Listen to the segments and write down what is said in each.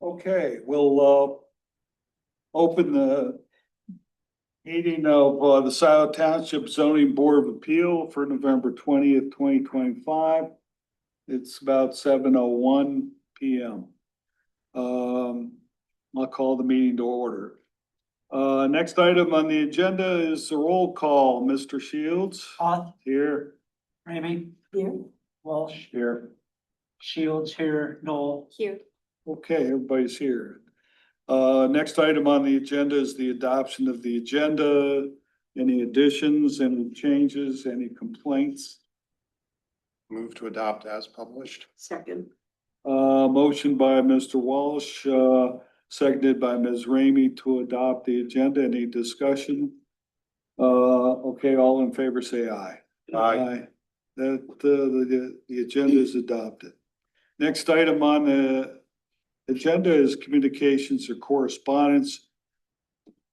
Okay, we'll open the meeting of the Scio Township Zoning Board of Appeal for November 20th, 2025. It's about 7:01 PM. I'll call the meeting to order. Next item on the agenda is the roll call. Mr. Shields? Here. Ramey? Here. Walsh? Here. Shields here, Noel? Here. Okay, everybody's here. Next item on the agenda is the adoption of the agenda. Any additions, any changes, any complaints? Move to adopt as published. Second. Motion by Mr. Walsh, seconded by Ms. Ramey to adopt the agenda. Any discussion? Okay, all in favor say aye. Aye. The agenda is adopted. Next item on the agenda is communications or correspondence.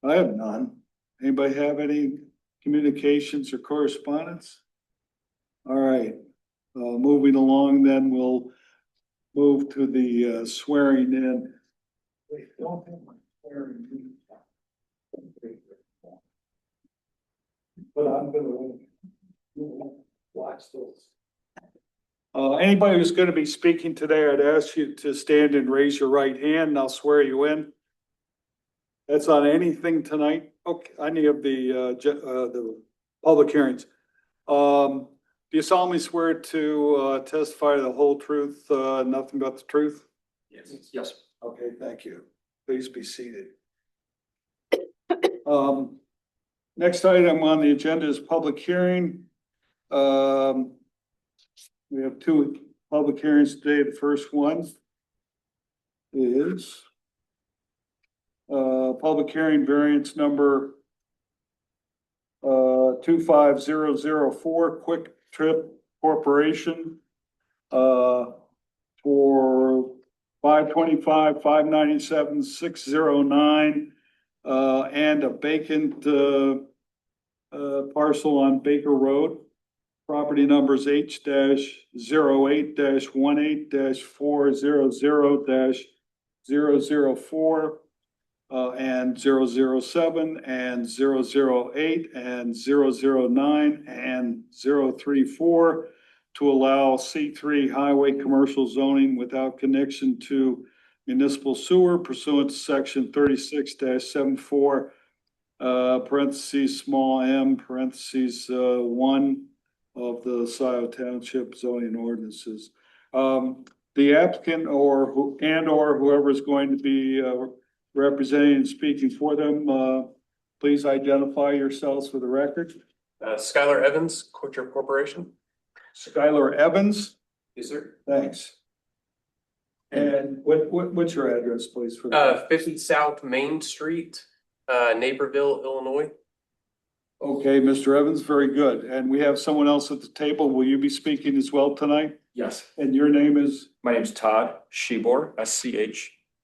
I have none. Anybody have any communications or correspondence? All right, moving along then, we'll move to the swearing in. Wait, don't have my swearing in. But I'm gonna watch those. Anybody who's gonna be speaking today, I'd ask you to stand and raise your right hand and I'll swear you in. That's on anything tonight. Okay, any of the public hearings. Do you solemnly swear to testify the whole truth, nothing but the truth? Yes. Okay, thank you. Please be seated. Next item on the agenda is public hearing. We have two public hearings today. The first one is public hearing variance number 25004 Quick Trip Corporation for 525, 597, 609 and a vacant parcel on Baker Road. Property numbers H-08-18-400-004 and 007 and 008 and 009 and 034 to allow C3 highway commercial zoning without connection to municipal sewer pursuant to section 36-74 parentheses small m parentheses 1 of the Scio Township zoning ordinances. The applicant or whoever is going to be representing and speaking for them, please identify yourselves for the record. Skylar Evans, Quick Trip Corporation. Skylar Evans. Yes, sir. Thanks. And what's your address, please? For 50 South Main Street, Naperville, Illinois. Okay, Mr. Evans, very good. And we have someone else at the table. Will you be speaking as well tonight? Yes, And your name is? my name's Todd Shebor,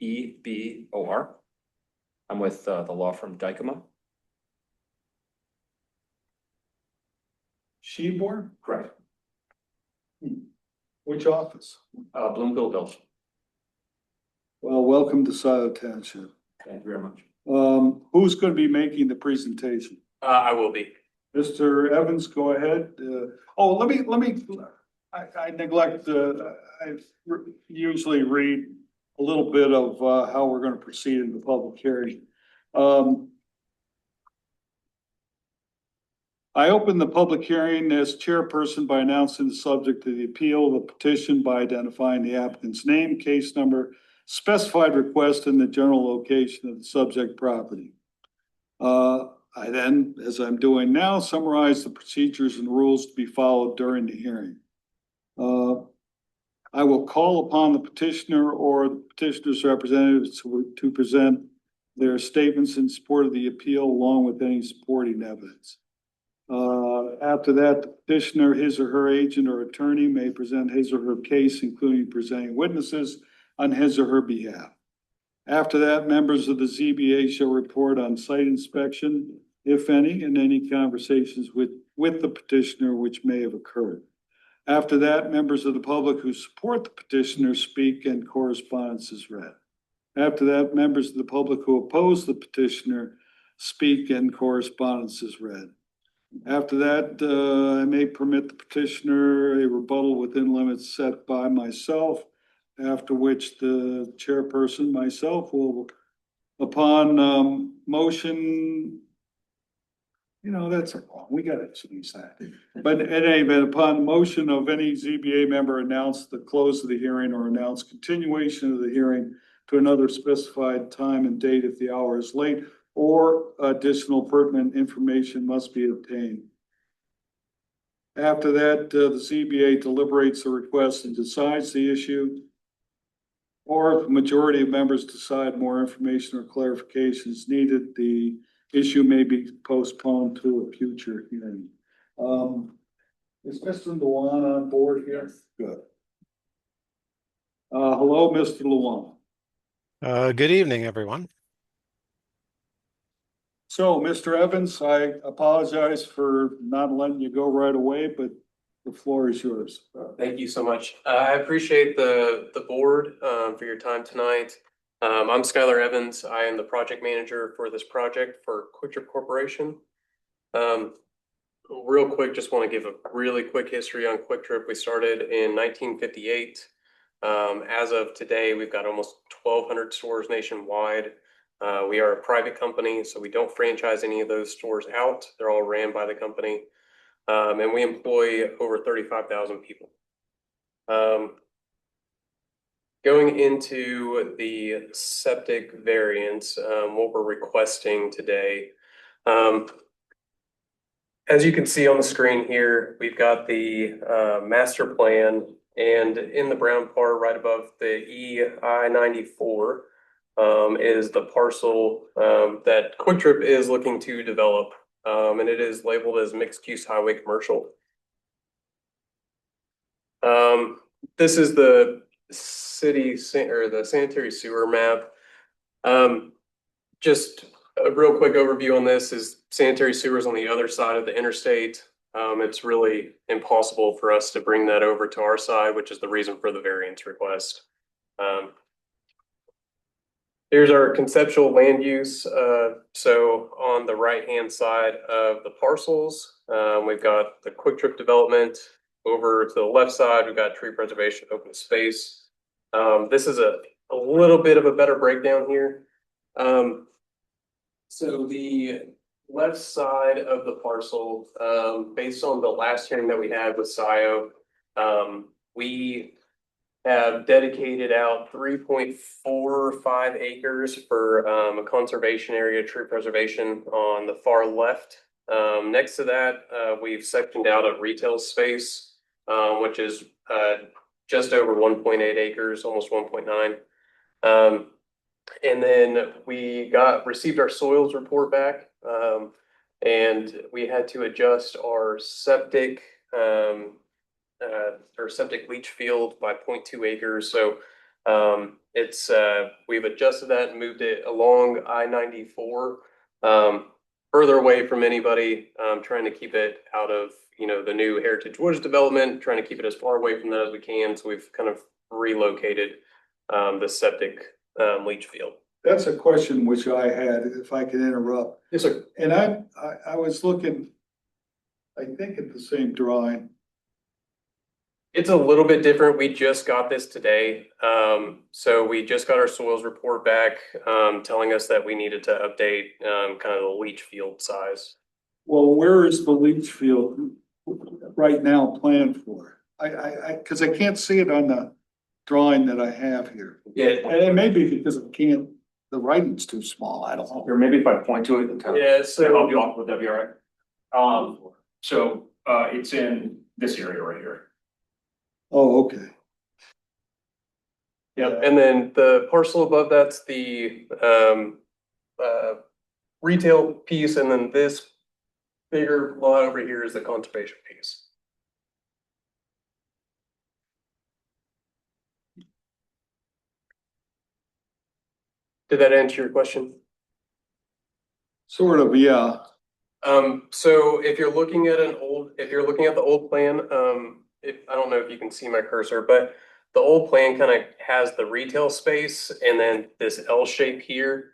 Schebor. I'm with the law firm Dykema. Shebor? Correct. Which office? Bloomfield Hills. Well, welcome to Scio Township. Thank you very much. Who's going to be making the presentation? I will be. Mr. Evans, go ahead. I neglect, I usually read a little bit of how we're going to proceed in the public hearing. I open the public hearing as chairperson by announcing the subject of the appeal, the petition by identifying the applicant's name, case number, specified request, and the general location of the subject property. I then, as I'm doing now, summarize the procedures and rules to be followed during the hearing. I will call upon the petitioner or the petitioner's representatives to present their statements in support of the appeal along with any supporting evidence. After that, the petitioner, his or her agent or attorney may present his or her case, including presenting witnesses on his or her behalf. After that, members of the ZBA shall report on site inspection, if any, and any conversations with the petitioner which may have occurred. After that, members of the public who support the petitioner speak and correspondence is read. After that, members of the public who oppose the petitioner speak and correspondence is read. After that, I may permit the petitioner a rebuttal within limits set by myself, after which the chairperson, myself, will, upon motion, that's wrong. We gotta change that. But in any event, upon motion of any ZBA member, announce the close of the hearing or announce continuation of the hearing to another specified time and date if the hour is late or additional pertinent information must be obtained. After that, the ZBA deliberates the request and decides the issue. Or if the majority of members decide more information or clarification is needed, the issue may be postponed to a future hearing. Is Mr. Luan on board here? Good. Hello, Mr. Luan. Good evening, everyone. So, Mr. Evans, I apologize for not letting you go right away, but the floor is yours. Thank you so much. I appreciate the board for your time tonight. I'm Skylar Evans. I am the project manager for this project for Quick Trip Corporation. Real quick, just want to give a really quick history on Quick Trip. We started in 1958. As of today, we've got almost 1,200 stores nationwide. We are a private company, so we don't franchise any of those stores out. They're all ran by the company. And we employ over 35,000 people. Going into the septic variance, what we're requesting today. As you can see on the screen here, we've got the master plan, and in the brown part right above the EI-94 is the parcel that Quick Trip is looking to develop. And it is labeled as mixed-use highway commercial. This is the the sanitary sewer map. Just a real quick overview on this is sanitary sewers on the other side of the interstate. It's really impossible for us to bring that over to our side, which is the reason for the variance request. Here's our conceptual land use. So on the right-hand side of the parcels, we've got the Quick Trip development. Over to the left side, we've got tree preservation, open space. This is a little bit of a better breakdown here. So the left side of the parcel, based on the last hearing that we had with Scio, we have dedicated out 3.45 acres for a conservation area, tree preservation on the far left. Next to that, we've sectioned out a retail space, which is just over 1.8 acres, almost 1.9. And then we received our soils report back, and we had to adjust our septic leach field by 0.2 acres. So we've adjusted that and moved it along I-94, further away from anybody, trying to keep it out of the new Heritage Woods development, trying to keep it as far away from that as we can. So we've kind of relocated the septic leach field. That's a question which I had, if I could interrupt. Yes, sir. And I was looking, I think at the same drawing. It's a little bit different. We just got this today. So we just got our soils report back, telling us that we needed to update kind of the leach field size. Well, where is the leach field right now planned for? Because I can't see it on the drawing that I have here. Yeah. And it may be because the writing's too small. I don't know. Or maybe if I point to it, kind of Yeah, help so you off, would that be all right? So it's in this area right here. Oh, okay. Yep, and then the parcel above that's the retail piece, and then this bigger lot over here is the conservation piece. Did that answer your question? Sort of, yeah. So if you're looking at if you're looking at the old plan, I don't know if you can see my cursor, but the old plan kind of has the retail space and then this L shape here.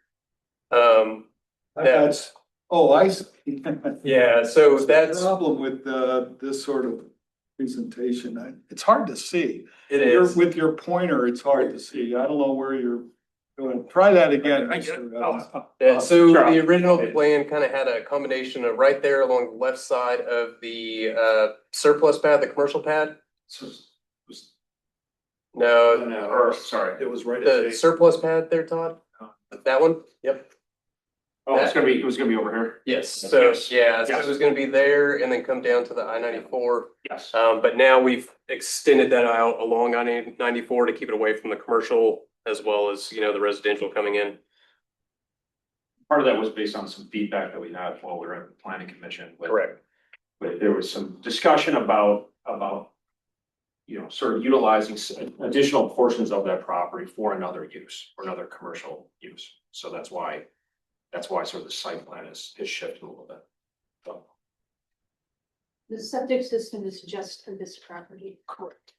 That's, oh, I see. Yeah, so The that's, problem with this sort of presentation. It's hard to see. it is. With your pointer, it's hard to see. I don't know where you're going. Try that again, I get it. Mr. Evans. Yeah, so Sure. the original plan kind of had a combination of right there along the left side of the surplus pad, the commercial pad. No, Or, sorry. It was right the surplus pad there, Todd. That one? Yep. Oh, it was gonna be over here? Yes, so, Yes. yeah, so Yes. it was gonna be there and then come down to the I-94. Yes. But now we've extended that out along I-94 to keep it away from the commercial as well as, the residential coming in. Part of that was based on some feedback that we had while we were at the planning commission. Correct. But there was some discussion about, sort of utilizing additional portions of that property for another use, for another commercial use. So that's why sort of the site plan is shifted a little bit. So, The septic system is just for this property. Correct.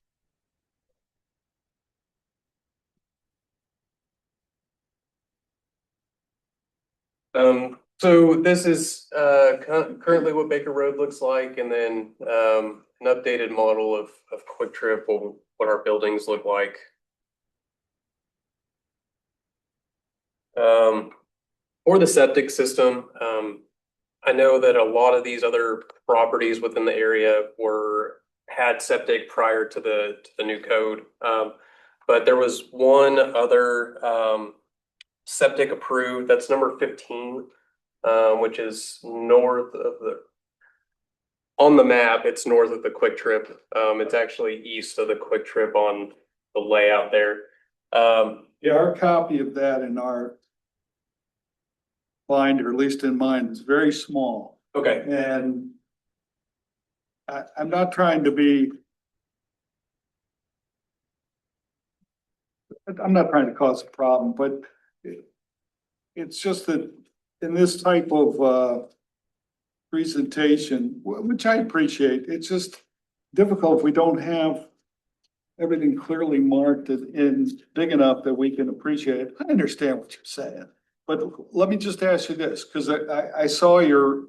So this is currently what Baker Road looks like, and then an updated model of Quick Trip, what our buildings look like. For the septic system, I know that a lot of these other properties within the area had septic prior to the new code. But there was one other septic approved, that's number 15, which is north of on the map, it's north of the Quick Trip. It's actually east of the Quick Trip on the layout there. Yeah, our copy of that in our binder, at least in mine, is very small. Okay. And I'm not trying to be. I'm not trying to cause a problem, but it's just that in this type of presentation, which I appreciate, it's just difficult if we don't have everything clearly marked and big enough that we can appreciate it. I understand what you're saying, but let me just ask you this, because I saw your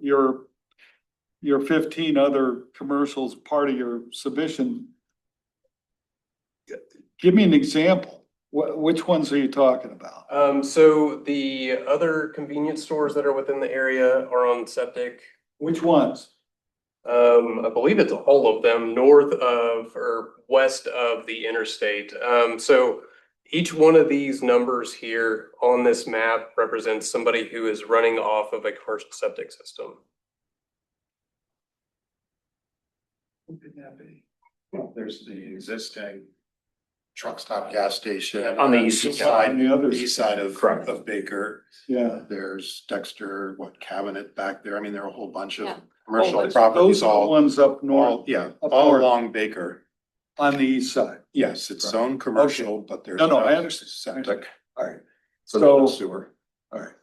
15 other commercials part of your submission. Give me an example. Which ones are you talking about? So the other convenience stores that are within the area are on septic. Which ones? I believe it's all of them north of or west of the interstate. So each one of these numbers here on this map represents somebody who is running off of a commercial septic system. Who could that be? Well, there's the existing truck stop gas station. On the east side, On the other east side of, Correct. of Baker. Yeah. There's Dexter, Cabinet back there. I mean, there are a whole bunch of Yeah. commercial Those properties are the all, ones up north, yeah, up all north. along Baker. On the east side. Yes, it's Right. zone commercial, but there's. No, I understand. Septic. All right. So So, sewer. all right.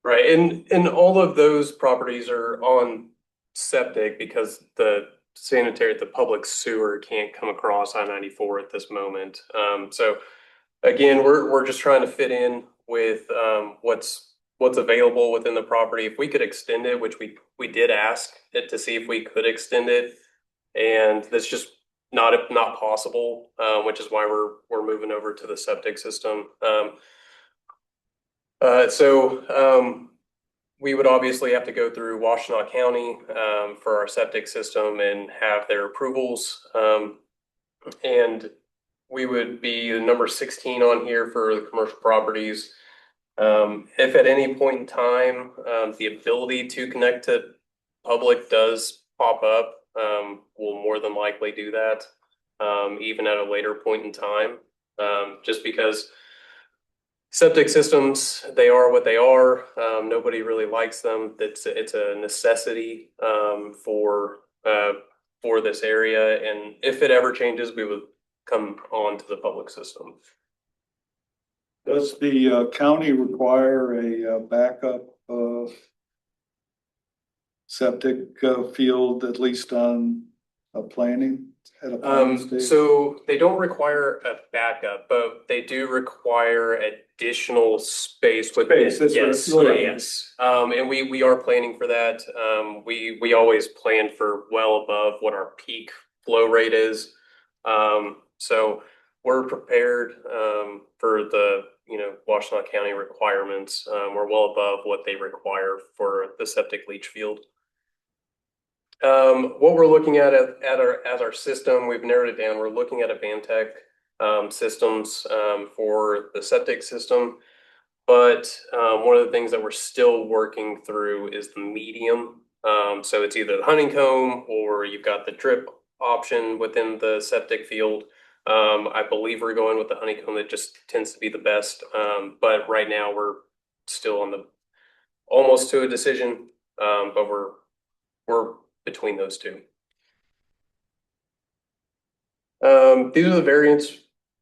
Right, and all of those properties are on septic because the public sewer can't come across I-94 at this moment. So again, we're just trying to fit in with what's available within the property. If we could extend it, which we did ask it to see if we could extend it, and that's just not possible, which is why we're moving over to the septic system. So we would obviously have to go through Washtenaw County for our septic system and have their approvals. And we would be the number 16 on here for the commercial properties. If at any point in time the ability to connect to public does pop up, we'll more than likely do that, even at a later point in time, just because septic systems, they are what they are. Nobody really likes them. It's a necessity for this area, and if it ever changes, we would come on to the public system. Does the county require a backup septic field, at least on a planning at a planning stage? So they don't require a backup, but they do require additional space within. Space, that's Yes, right. yes. And we are planning for that. We always plan for well above what our peak flow rate is. So we're prepared for the, Washtenaw County requirements. We're well above what they require for the septic leach field. What we're looking at our system, we've narrowed it down. We're looking at a Vantech systems for the septic system. But one of the things that we're still working through is the medium. So it's either the honeycomb or you've got the drip option within the septic field. I believe we're going with the honeycomb. That just tends to be the best. But right now we're still on the almost to a decision. But we're between those two. These are the variance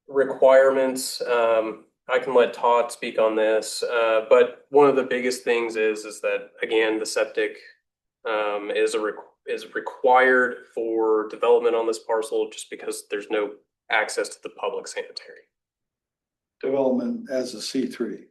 requirements. I can let Todd speak on this, but one of the biggest things is that again the septic is required for development on this parcel just because there's no access to the public sanitary. Development as a C3.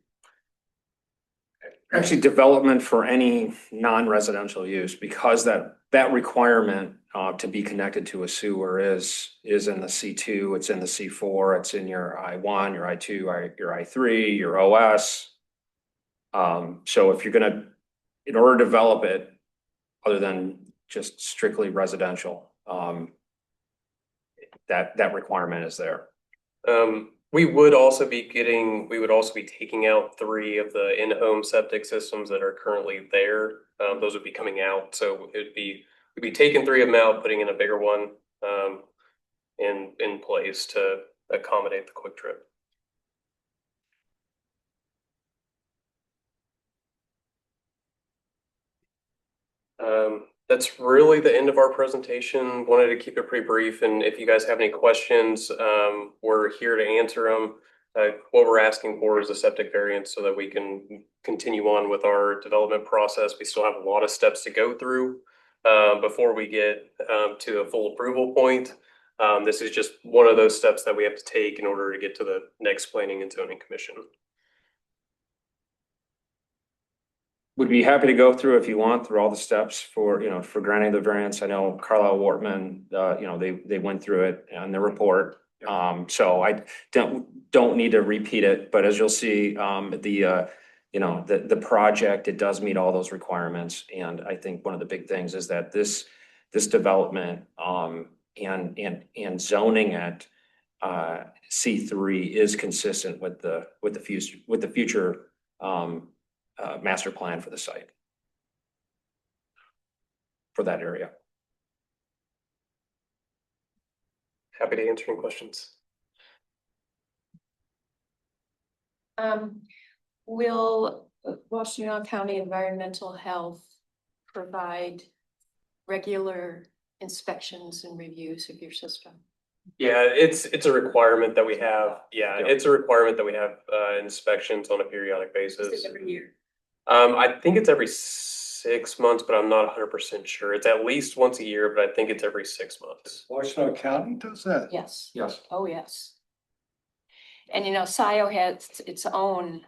Actually, development for any non-residential use, because that requirement to be connected to a sewer is in the C2, it's in the C4, it's in your I1, your I2, your I3, your OS. So if you're gonna, in order to develop it, other than just strictly residential, that requirement is there. We would also be taking out 3 of the in-home septic systems that are currently there. Those would be coming out. So we'd be taking 3 of them out, putting in a bigger one in place to accommodate the quick trip. That's really the end of our presentation. Wanted to keep it pretty brief, and if you guys have any questions, we're here to answer them. What we're asking for is a septic variance so that we can continue on with our development process. We still have a lot of steps to go through before we get to a full approval point. This is just one of those steps that we have to take in order to get to the next Planning and Zoning Commission. Would be happy to go through if you want through all the steps for granting the variance. I know Carlisle Wortman, they went through it on their report. So I don't need to repeat it, but as you'll see, the project, it does meet all those requirements. And I think one of the big things is that this development and zoning at C3 is consistent with the future master plan for the site for that area. Happy to answer any questions. Will Washtenaw County Environmental Health provide regular inspections and reviews of your system? Yeah, it's a requirement that we have. Yeah, Yeah. it's a requirement that we have inspections on a periodic basis. Is it every year? I think it's every 6 months, but I'm not 100% sure. It's at least once a year, but I think it's every 6 months. Washtenaw County does that? Yes. Yes. Oh, yes. And Scio has its own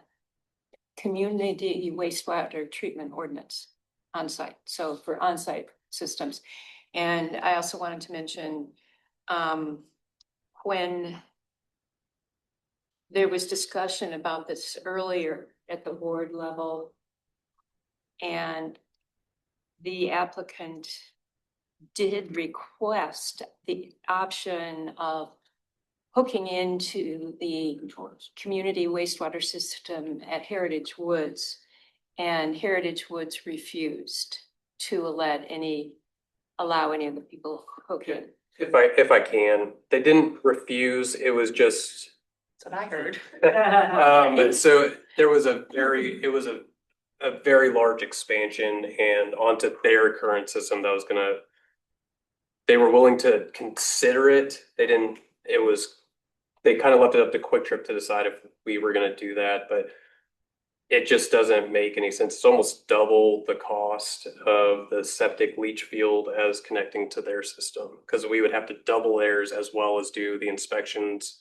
community wastewater treatment ordinance on site. So for on-site systems. And I also wanted to mention, when there was discussion about this earlier at the board level, and the applicant did request the option of hooking into the community wastewater system at Heritage Woods, and Heritage Woods refused to allow any of the people hook in. If I can, they didn't refuse. It was just That's what I heard. so there was a very large expansion and onto their current system that was they were willing to consider it. They they kind of left it up to Quick Trip to decide if we were gonna do that, but it just doesn't make any sense. It's almost double the cost of the septic leach field as connecting to their system, because we would have to double theirs as well as do the inspections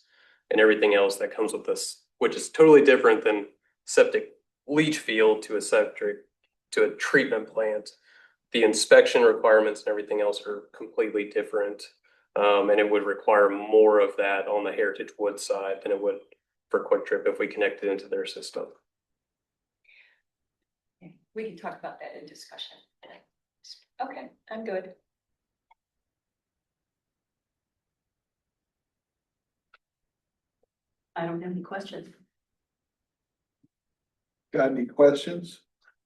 and everything else that comes with this, which is totally different than septic leach field to a treatment plant. The inspection requirements and everything else are completely different. And it would require more of that on the Heritage Woods side than it would for Quick Trip if we connected into their system. We can talk about that in discussion. Okay, I'm good. I don't have any questions. Got any questions?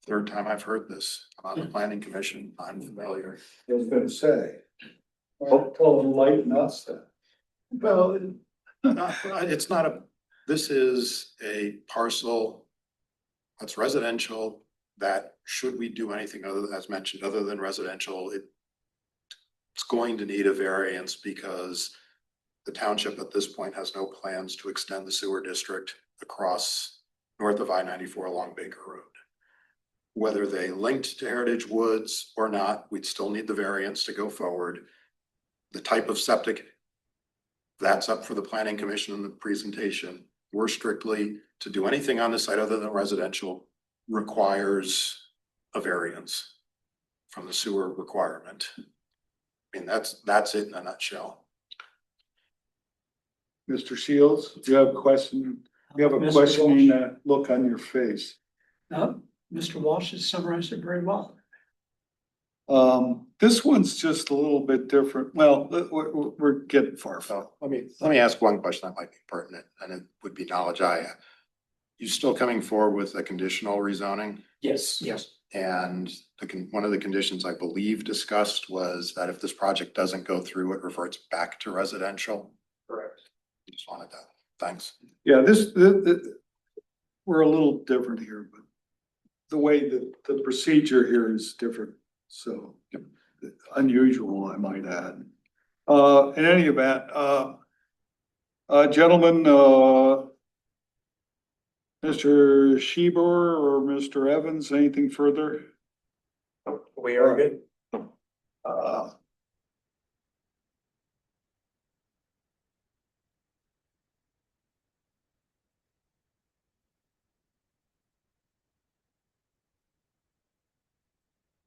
Third time I've heard this on the planning commission. I'm familiar. I was gonna say. Well, enlighten us then. Well, it's not this is a parcel that's residential that should we do anything other than, as mentioned, other than residential, it's going to need a variance because the township at this point has no plans to extend the sewer district across north of I-94 along Baker Road. Whether they linked to Heritage Woods or not, we'd still need the variance to go forward. The type of septic, that's up for the planning commission in the presentation. We're strictly to do anything on the site other than residential requires a variance from the sewer requirement. I mean, that's it in a nutshell. Mr. Shields, do you have a question? You have a Mr. questioning Walsh. look on your face. No, Mr. Walsh has summarized it very well. This one's just a little bit different. Well, we're getting far. So let me ask one question that might be pertinent, and it would be knowledge I have. You still coming forward with a conditional rezoning? Yes. And one of the conditions I believe discussed was that if this project doesn't go through, it reverts back to residential. Correct. Just wanted that. Thanks. Yeah, we're a little different here, but the way that the procedure here is different, so unusual, I might add. In any event, gentlemen, Mr. Sheber or Mr. Evans, anything further? We are good.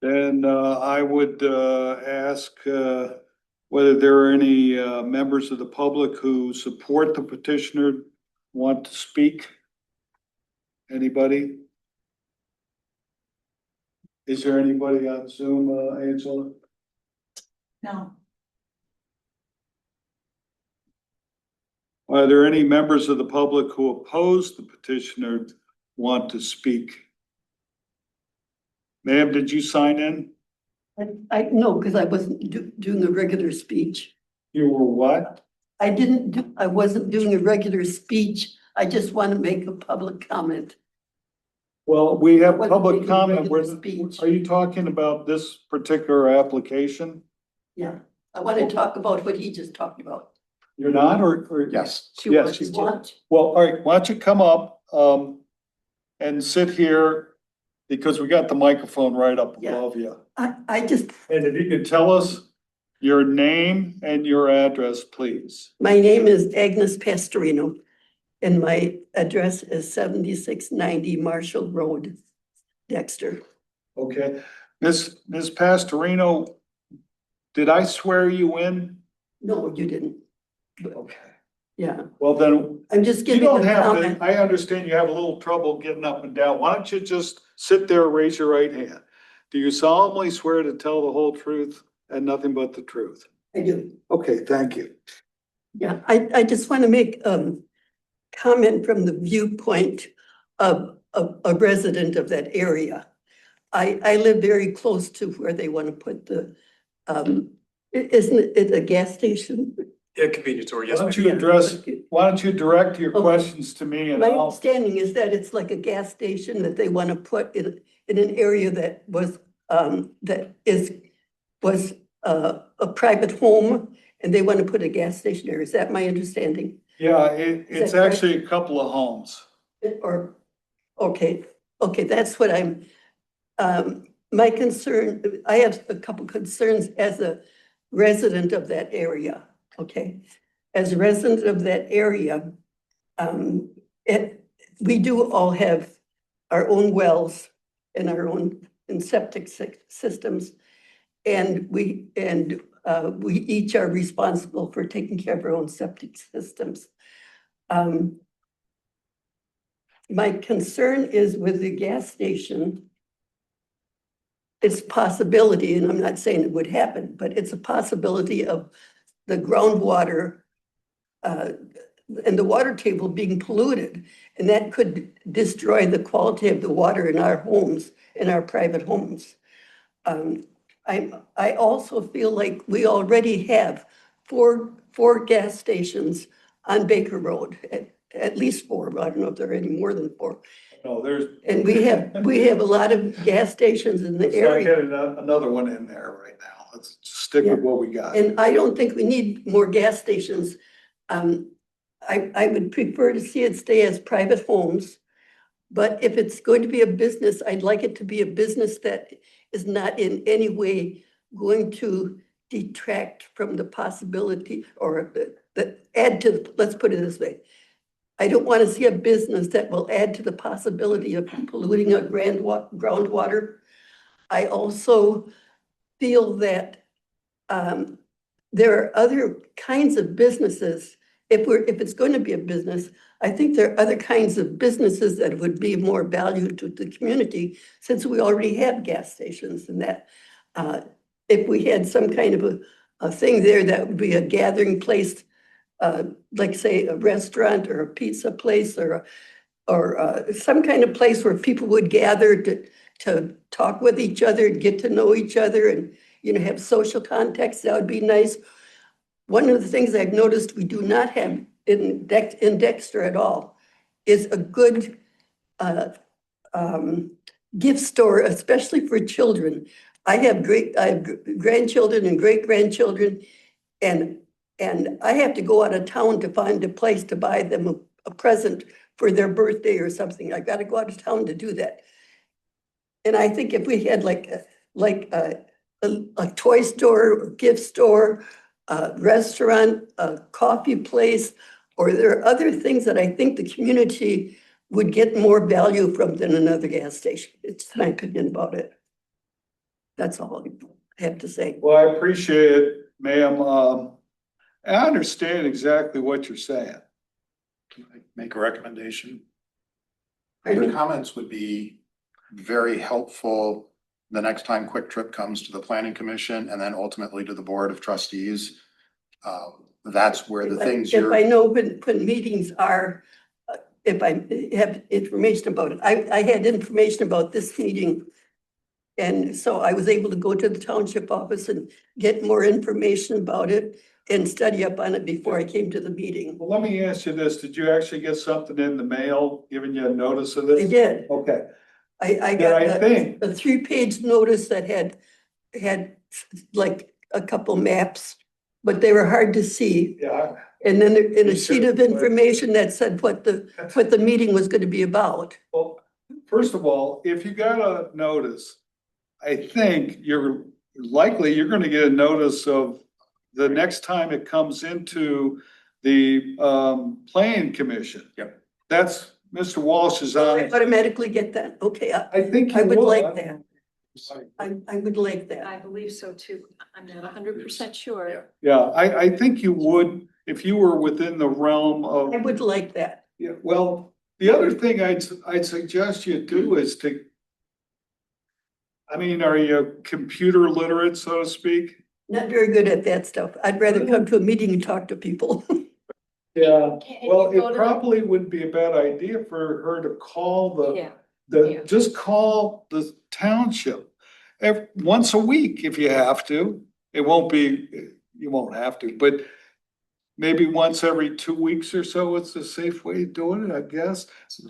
Then I would ask whether there are any members of the public who support the petitioner, want to speak? Anybody? Is there anybody on Zoom, Angela? No. Are there any members of the public who oppose the petitioner, want to speak? Ma'am, did you sign in? I no, because I wasn't doing a regular speech. You were what? I wasn't doing a regular speech. I just want to make a public comment. Well, we have Wasn't public making a comment. regular speech. Are you talking about this particular application? Yeah, I want to talk about what he just talked about. You're not, or? Yes. Yes, you want. Well, all right, why don't you come up, and sit here, because we got the microphone right up Yeah. above you. I just, And if you could tell us your name and your address, please. my name is Agnes Pastorino and my address is 7690 Marshall Road, Dexter. Okay, Ms. Pastorino, did I swear you in? No, you didn't. Okay. Yeah, Well, then, I'm just you giving don't a have comment. to, I understand you have a little trouble getting up and down. Why don't you just sit there, raise your right hand? Do you solemnly swear to tell the whole truth and nothing but the truth? I do. Okay, thank you. Yeah, I just want to make comment from the viewpoint of a resident of that area. I live very close to where they want to put the, isn't it a gas station? Yeah, convenience store, Why yes. don't you why don't you direct your Okay. questions to me and My I'll, understanding is that it's like a gas station that they want to put in an area that was a private home and they want to put a gas station there. Is that my understanding? Yeah, it's that correct? actually a couple of homes. Or, okay, that's what my concern, I have a couple concerns as a resident of that area, okay? As a resident of that area, we do all have our own wells and our own septic systems. And we each are responsible for taking care of our own septic systems. My concern is with the gas station. It's a possibility, and I'm not saying it would happen, but it's a possibility of the groundwater and the water table being polluted. And that could destroy the quality of the water in our homes, in our private homes. I also feel like we already have four gas stations on Baker Road, at least four, but I don't know if there are any more than four. No, there's. And we have a lot of gas stations in the Let's not area. get another one in there right now. Let's stick with what we got. And I don't think we need more gas stations. I would prefer to see it stay as private homes. But if it's going to be a business, I'd like it to be a business that is not in any way going to detract from the possibility or add to, let's put it this way. I don't want to see a business that will add to the possibility of polluting our groundwater. I also feel that there are other kinds of businesses. If it's going to be a business, I think there are other kinds of businesses that would be more value to the community, since we already have gas stations, and that if we had some kind of a thing there that would be a gathering place, like say a restaurant or a pizza place or some kind of place where people would gather to talk with each other, get to know each other, and have social context, that would be nice. One of the things I've noticed we do not have in Dexter at all is a good gift store, especially for children. I have grandchildren and great-grandchildren, and I have to go out of town to find a place to buy them a present for their birthday or something. I got to go out of town to do that. And I think if we had like a toy store, a gift store, a restaurant, a coffee place, or there are other things that I think the community would get more value from than another gas station. It's my opinion about it. That's all I have to say. Well, I appreciate it, ma'am. I understand exactly what you're saying. Can I make a recommendation? Pardon Your me? comments would be very helpful the next time Quick Trip comes to the Planning Commission and then ultimately to the Board of Trustees. That's where the things If I know when meetings are, if I have information about it. I had information about this meeting. And so I was able to go to the township office and get more information about it and study up on it before I came to the meeting. Well, let me ask you this. Did you actually get something in the mail giving you a notice of this? I did. Okay. I got a 3-page notice that had like a couple maps, but they were hard to see. Yeah. And then in a sheet of information that said what the meeting was going to be about. Well, first of all, if you got a notice, I think you're gonna get a notice of the next time it comes into the planning commission. Yep. That's Mr. Walsh's I on. automatically get that. Okay, I think I you would will. like that. I would like that. I believe so too. I'm not 100% sure. Yeah, I think you would, if you were within the realm of. I would like that. Yeah, well, the other thing I'd suggest you do is are you computer literate, so to speak? Not very good at that stuff. I'd rather come to a meeting and talk to people. Yeah, Can well, you go it to probably wouldn't be a bad idea for her to call Yeah. Yeah. just call the township once a week if you have to. You won't have to, but maybe once every 2 weeks or so, it's a safe way of doing it, I guess.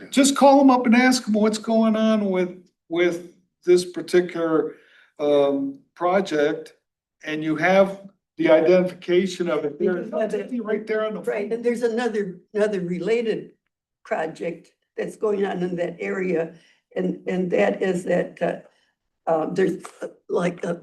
Just call them up and ask them what's going on with this particular project. And you have the identification of it there, Because it's right there on the. Right, and there's another related project that's going on in that area. And that is that, there's like, there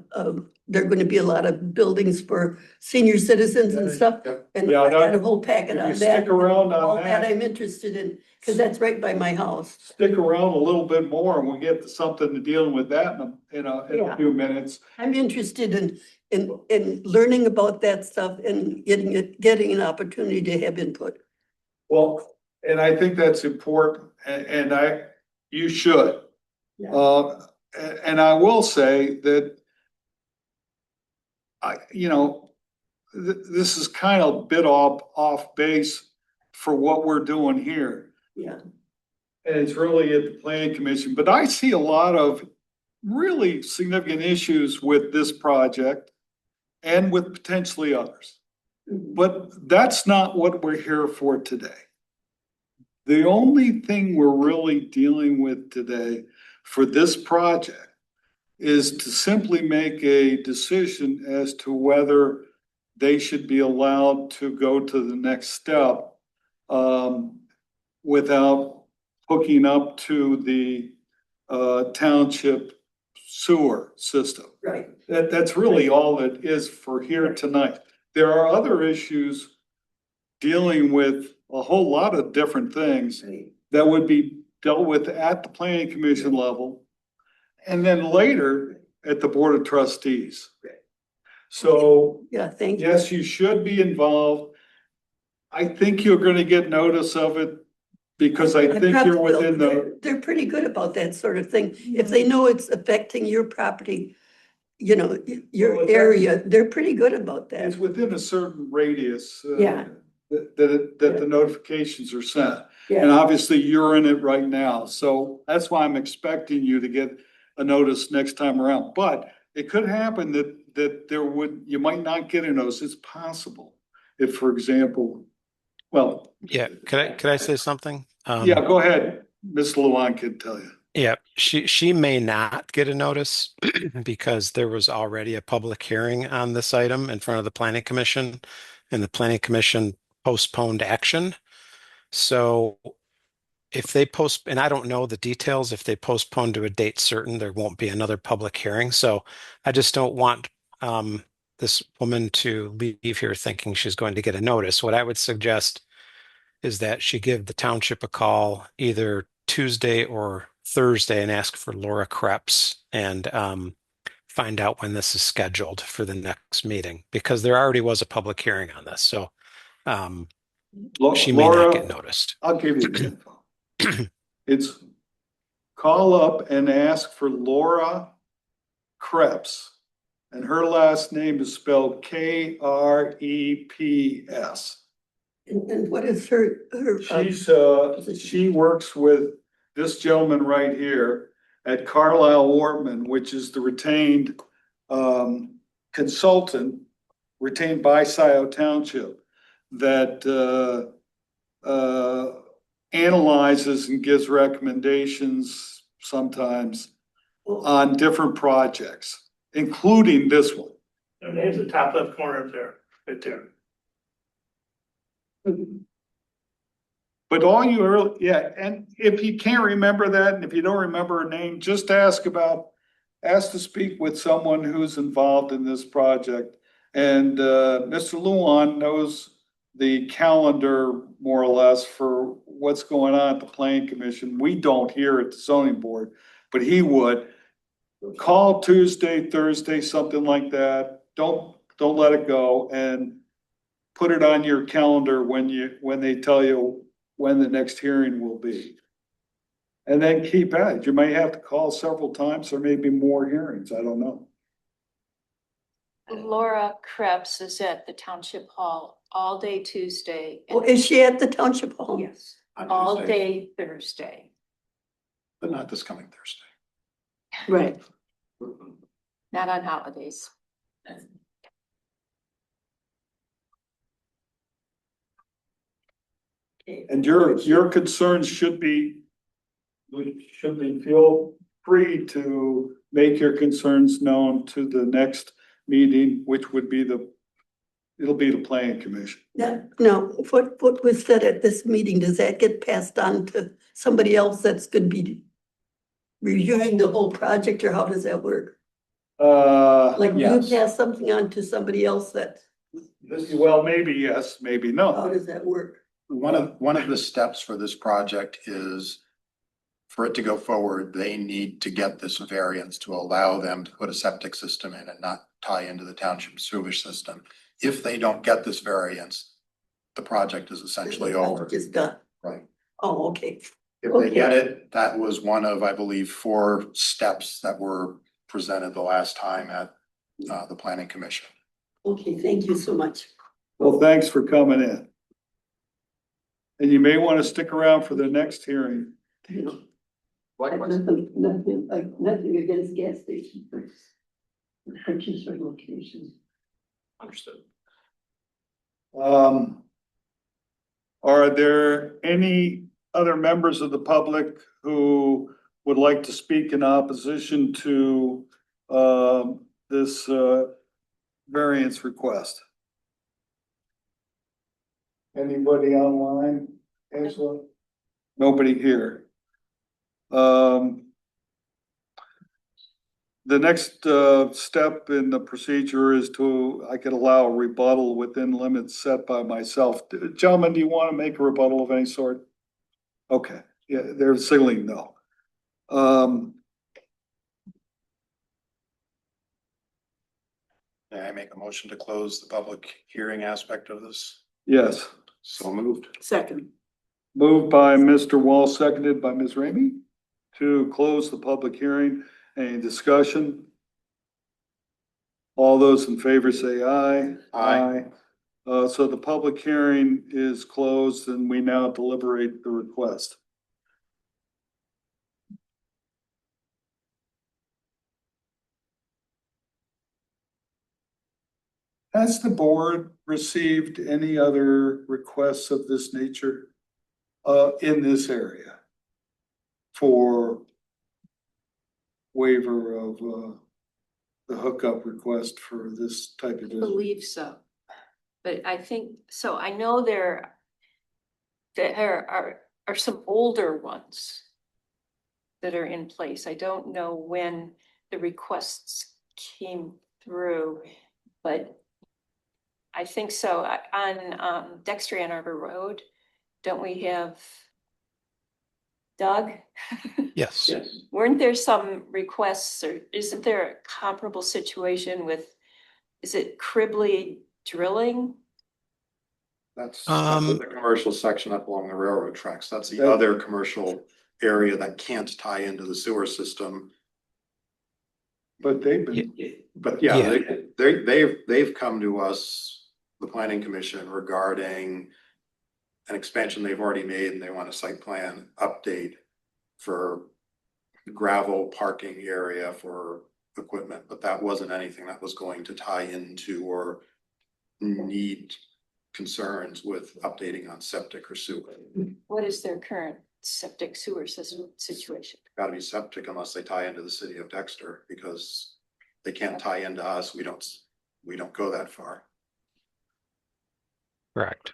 are gonna be a lot of buildings for senior citizens and stuff. Yeah. And Yeah, I got a that- whole packet If you on that. stick around All on that that, I'm interested in, because that's right by my house. stick around a little bit more and we'll get to something to dealing with that in a Yeah. few minutes. I'm interested in learning about that stuff and getting an opportunity to have input. Well, and I think that's important and you should. Yeah. And I will say that this is kind of a bit off base for what we're doing here. Yeah. And it's really at the planning commission, but I see a lot of really significant issues with this project and with potentially others. But that's not what we're here for today. The only thing we're really dealing with today for this project is to simply make a decision as to whether they should be allowed to go to the next step without hooking up to the township sewer system. Right. That's really all that is for here tonight. There are other issues dealing with a whole lot of different things that would be dealt with at the planning commission level. And then later at the board of trustees. So Yeah, thank you. yes, you should be involved. I think you're gonna get notice of it because I think probably you're will. within the, They're pretty good about that sort of thing. If they know it's affecting your property, you know, Well, your it's area, they're pretty good about that. it's within a certain radius. Yeah. That the notifications are sent. And Yeah, obviously you're in it right now. So that's why I'm expecting you to get a notice next time around. But it could happen that you might not get a notice. It's possible. If, for example, well. Yeah, could I say something? Yeah, go ahead. Ms. Luan can tell you. Yeah, she may not get a notice because there was already a public hearing on this item in front of the planning commission, and the planning commission postponed action. So if they and I don't know the details, if they postpone to a date certain, there won't be another public hearing. So I just don't want this woman to leave here thinking she's going to get a notice. What I would suggest is that she give the township a call either Tuesday or Thursday and ask for Laura Krebs and find out when this is scheduled for the next meeting, because there already was a public hearing on this. So she may not Laura, get noticed. I'll give you the info. It's call up and ask for Laura Krebs. And her last name is spelled Kreps. and what is her? She works with this gentleman right here at Carlisle Wortman, which is the retained consultant retained by Scio Township that analyzes and gives recommendations sometimes on different projects, including this one. Their name's the top left corner up there, right there. But all you early, yeah, and if you can't remember that, and if you don't remember a name, just ask to speak with someone who's involved in this project. And Mr. Luan knows the calendar more or less for what's going on at the planning commission. We don't here at the zoning board, but he would. Call Tuesday, Thursday, something like that. Don't let it go and put it on your calendar when they tell you when the next hearing will be. And then keep at it. You may have to call several times. There may be more hearings. I don't know. Laura Krebs is at the Township Hall all day Tuesday. Oh, is she at the township hall? Yes, On all Tuesday, day Thursday, but not this coming Thursday. Right. not on holidays. And your concerns should be feel free to make your concerns known to the next meeting, which would be the It'll be the planning commission. Now, what was said at this meeting, does that get passed on to somebody else that's gonna be reviewing the whole project, or how does that work? Like, you yes. pass something on to somebody else that, Well, maybe yes, maybe how no. does that work? One of the steps for this project is for it to go forward, they need to get this variance to allow them to put a septic system in and not tie into the township sewage system. If they don't get this variance, the project is essentially over. Just done. Right. Oh, okay. If they get it, that was one of, I believe, 4 steps that were presented the last time at the planning commission. Okay, thank you so much. Well, thanks for coming in. And you may want to stick around for the next hearing. You know, Likewise. nothing against gas stations. Purchase or locations. Understood. Are there any other members of the public who would like to speak in opposition to this variance request? Anybody online, Angela? Nobody here. The next step in the procedure is I could allow a rebuttal within limits set by myself. Gentlemen, do you want to make a rebuttal of any sort? Okay, yeah, they're signaling no. May I make a motion to close the public hearing aspect of this? Yes, So moved. Second. moved by Mr. Wall, seconded by Ms. Ramey to close the public hearing. Any discussion? All those in favor say aye. Aye. So the public hearing is closed and we now deliberate the request. Has the board received any other requests of this nature in this area for waiver of the hookup request for this type I of business? believe so. But I think, so I know there are some older ones that are in place. I don't know when the requests came through, but I think so. On Dexter Ann Arbor Road, don't we have Doug? Yes. Weren't there some requests, or isn't there a comparable situation with, is it Cribley Drilling? That's Um, the commercial section up along the railroad tracks. That's the That- other commercial area that can't tie into the sewer system. But they've been, But yeah, Yeah. they've come to us, the planning commission, regarding an expansion they've already made, and they want a site plan update for gravel parking area for equipment, but that wasn't anything that was going to tie into or need concerns with updating on septic or sewer. What is their current septic sewer system situation? Gotta be septic unless they tie into the city of Dexter, because they can't tie into us. We don't go that far. Correct.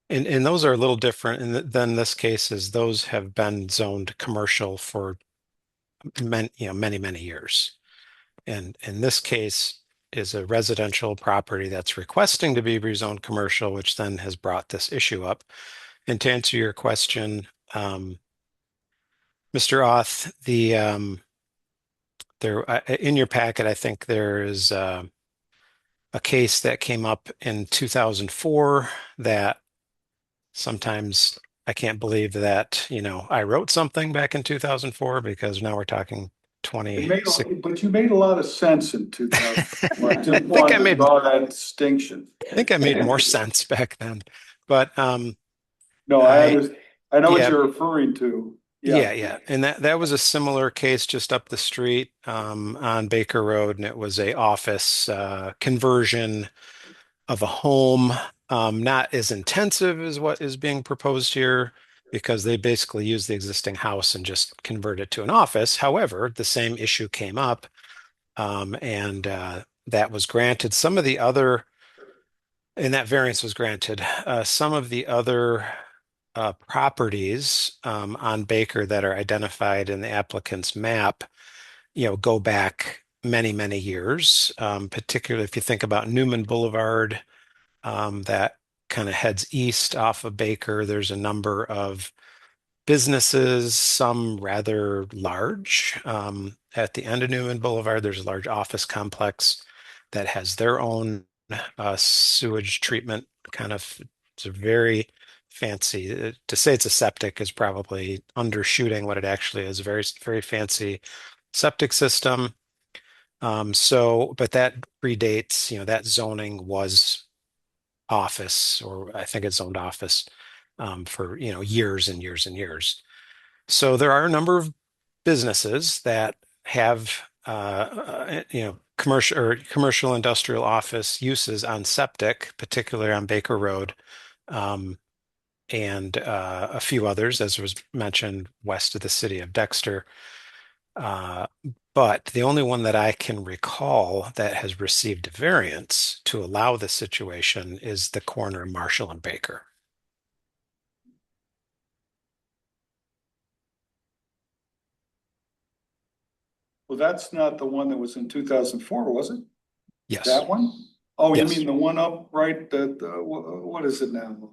And those are a little different than this case, is those have been zoned commercial for many, many years. And in this case is a residential property that's requesting to be rezoned commercial, which then has brought this issue up. And to answer your question, Mr. Oth, there in your packet, I think there is a case that came up in 2004 that sometimes I can't believe that, I wrote something back in 2004, because now we're talking but you made a lot of sense in 2000. I just I think I wanted to made- draw that distinction. I think I made more sense back then. But No, I know what yeah. you're referring to. yeah. And that was a similar case just up the street on Baker Road, and it was a office conversion of a home, not as intensive as what is being proposed here, because they basically use the existing house and just convert it to an office. However, the same issue came up, and that was granted. Some of the other And that variance was granted. Some of the other properties on Baker that are identified in the applicant's map, go back many, many years. Particularly if you think about Newman Boulevard, that kind of heads east off of Baker. There's a number of businesses, some rather large. At the end of Newman Boulevard, there's a large office complex that has their own sewage treatment kind of. It's a very fancy. To say it's a septic is probably undershooting what it actually is. A very, very fancy septic system. But that predates, that zoning was office, or I think it's zoned office for, years and years and years. So there are a number of businesses that have, commercial industrial office uses on septic, particularly on Baker Road, and a few others, as was mentioned, west of the city of Dexter. Uh, but the only one that I can recall that has received a variance to allow this situation is the corner of Marshall and Baker. Well, that's not the one that was in 2004, was it? Yes. That one? Oh, you Yes. mean the one up right, what is it now?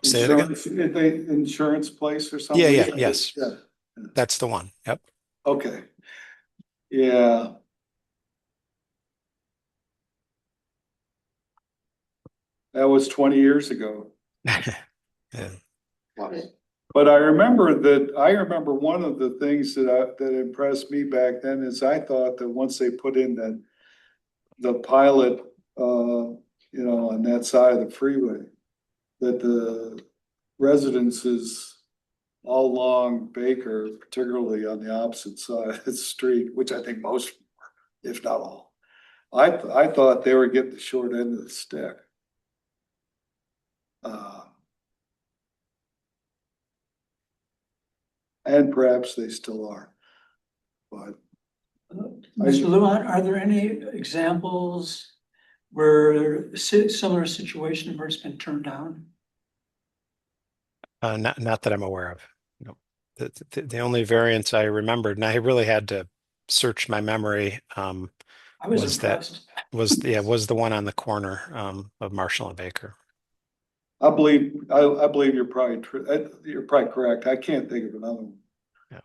Say it again? Insurance place or something? Yeah, yes. Yeah, That's the one. Yep. okay. Yeah. That was 20 years ago. Yeah. But I remember one of the things that impressed me back then is I thought that once they put in the pilot, on that side of the freeway, that the residences all along Baker, particularly on the opposite side of the street, which I think most, if not all, I thought they were getting the short end of the stick. And perhaps they still are, but Mr. Luan, are there any examples where a similar situation where it's been turned down? Not that I'm aware of. No. The only variance I remembered, and I really had to search my memory, I was impressed. was the one on the corner of Marshall and Baker. I believe you're probably you're probably correct. I can't think of another one. Yeah.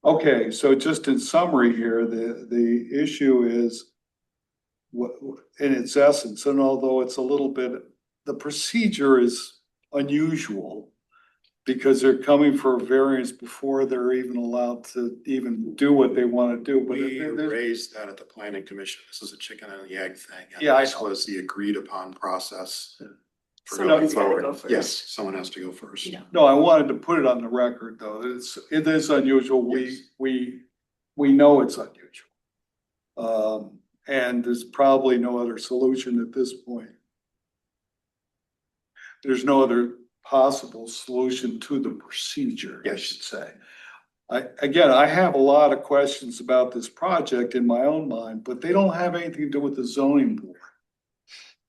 Okay, so just in summary here, the issue is what in its essence, and although it's a little bit, the procedure is unusual because they're coming for a variance before they're even allowed to even do what they want to do. But We raised that at the planning commission. This is a chicken and the egg thing. And Yeah, this was the agreed upon process. For Someone's going gotta forward. go first. Yes, someone has to go first. Yeah. No, I wanted to put it on the record, though. It is unusual. Yes. We know it's unusual. And there's probably no other solution at this point. There's no other possible solution to the procedure, I Yes. should say. I have a lot of questions about this project in my own mind, but they don't have anything to do with the zoning board.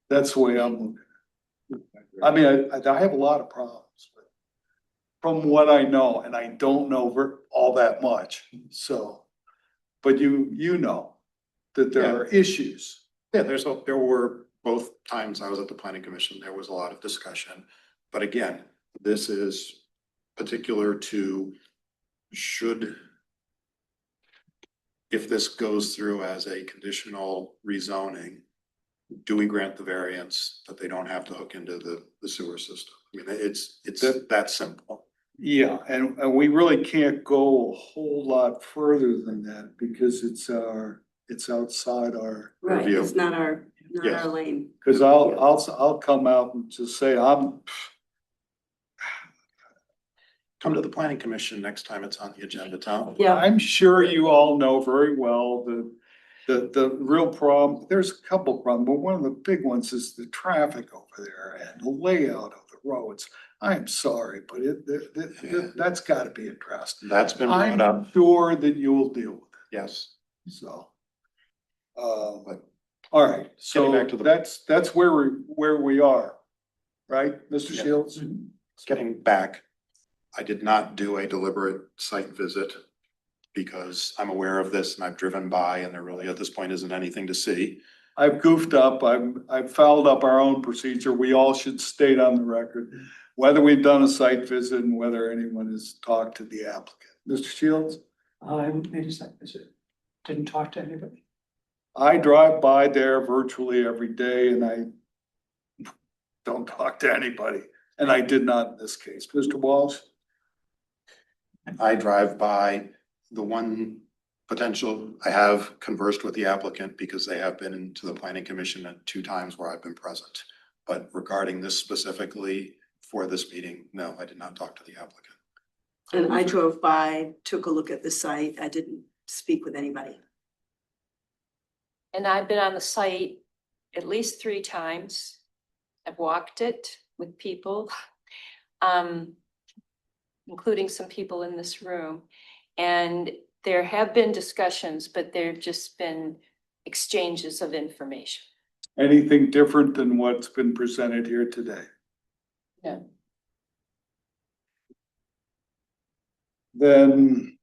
That's the way I'm looking at it. I mean, I have a lot of problems, but from what I know, and I don't know all that much, so. But you know that there are issues. Yeah, there were both times I was at the planning commission, there was a lot of discussion. But again, this is particular to if this goes through as a conditional rezoning, do we grant the variance that they don't have to hook into the sewer system? I mean, it's that simple. Yeah, and we really can't go a whole lot further than that because it's outside our. Right, Review. it's not our Yes. lane. Cause I'll come out and just say, Come to the planning commission next time it's on the agenda, Tom. Yeah, I'm sure you all know very well the real problem, there's a couple problems, but one of the big ones is the traffic over there and the layout of the roads. I'm sorry, but that's gotta be addressed. That's been brought up, I'm sure that you will deal with yes. it, so. But, all right, so Getting back to the- that's where we are, right, Mr. Yeah. Shields? Getting back, I did not do a deliberate site visit because I'm aware of this and I've driven by and there really at this point isn't anything to see. I've goofed up, I've fouled up our own procedure, we all should state on the record whether we've done a site visit and whether anyone has talked to the applicant. Mr. Shields? I made a site visit, didn't talk to anybody. I drive by there virtually every day and I don't talk to anybody, and I did not in this case. Mr. Walsh? I drive by the one potential, I have conversed with the applicant because they have been into the planning commission at 2 times where I've been present. But regarding this specifically for this meeting, no, I did not talk to the applicant. And I drove by, took a look at the site. I didn't speak with anybody. And I've been on the site at least 3 times. I've walked it with people, including some people in this room. And there have been discussions, but there have just been exchanges of information. Anything different than what's been presented here today? No. Then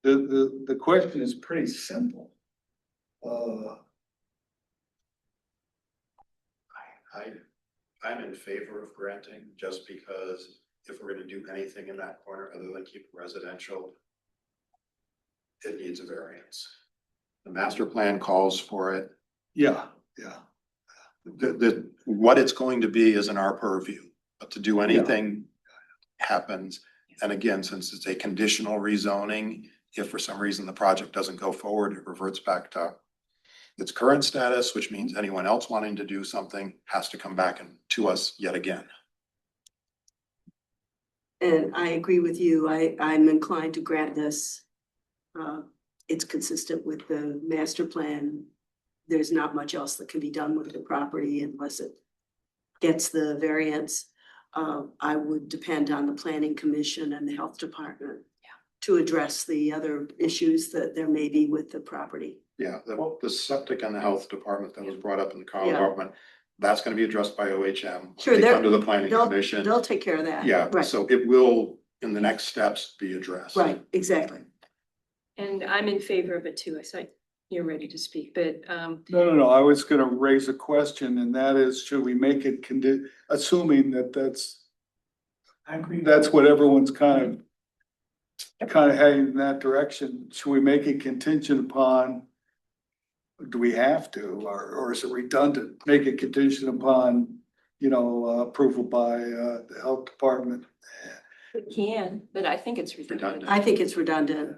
the question is pretty simple. I'm in favor of granting just because if we're gonna do anything in that corner other than keep it residential, it needs a variance. The master plan calls for it. Yeah. What it's going to be is in our purview, but to do anything happens. And again, since it's a conditional rezoning, if for some reason the project doesn't go forward, it reverts back to its current status, which means anyone else wanting to do something has to come back and to us yet again. And I agree with you. I'm inclined to grant this. It's consistent with the master plan. There's not much else that can be done with the property unless it gets the variance. I would depend on the planning commission and the health department to address the other issues that there may be with the property. Yeah, the septic and the health department that was brought up in the Carl Yeah. department, that's gonna be addressed by OHM. Sure, They they're- come to the planning commission. They'll take care of that. Yeah, Right, so it will, in the next steps, be addressed. right, exactly. And I'm in favor of it too. I saw you're ready to speak, but No, I was gonna raise a question, and that is, should we make it assuming that's I agree. that's what everyone's kind of heading in that direction, should we make it contingent upon? Do we have to, or is it redundant, make it contingent upon, approval by the health department? it can, but I think it's redundant. I think it's redundant.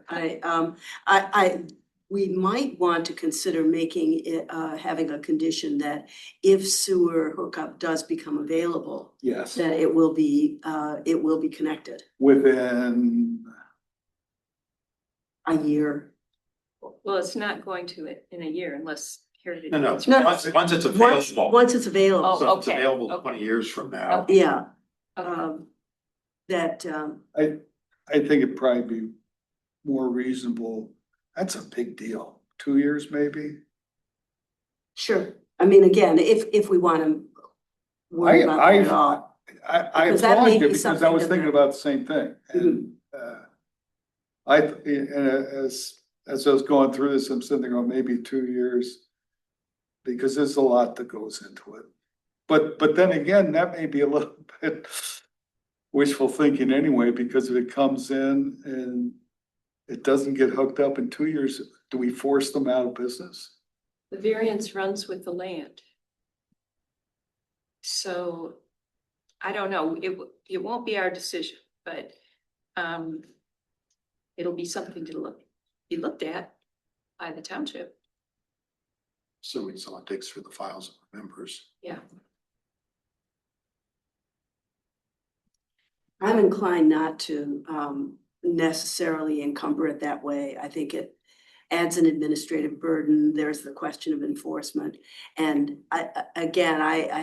We might want to consider making it, having a condition that if sewer hookup does become available, Yes. that it will be connected Within, a year. Well, it's not going to it in a year unless Heritage. No, wants No. it. once it's Once, available, once it's available, Oh, so it's okay, available okay. 20 years from now. yeah, Okay. that, I think it'd probably be more reasonable. That's a big deal. 2 years, maybe? sure. I mean, again, if we want to worry about that at all. I Because that applaud may you be because I something was that thinking the- about the same thing. And, as I was going through this, I'm sitting there going, maybe 2 years. Because there's a lot that goes into it. But then again, that may be a little bit wishful thinking anyway, because if it comes in and it doesn't get hooked up in 2 years, do we force them out of business? The variance runs with the land. So I don't know, it won't be our decision, but it'll be something to be looked at by the township. Assuming someone digs through the files of members. Yeah. I'm inclined not to necessarily encumber it that way. I think it adds an administrative burden. There's the question of enforcement. And I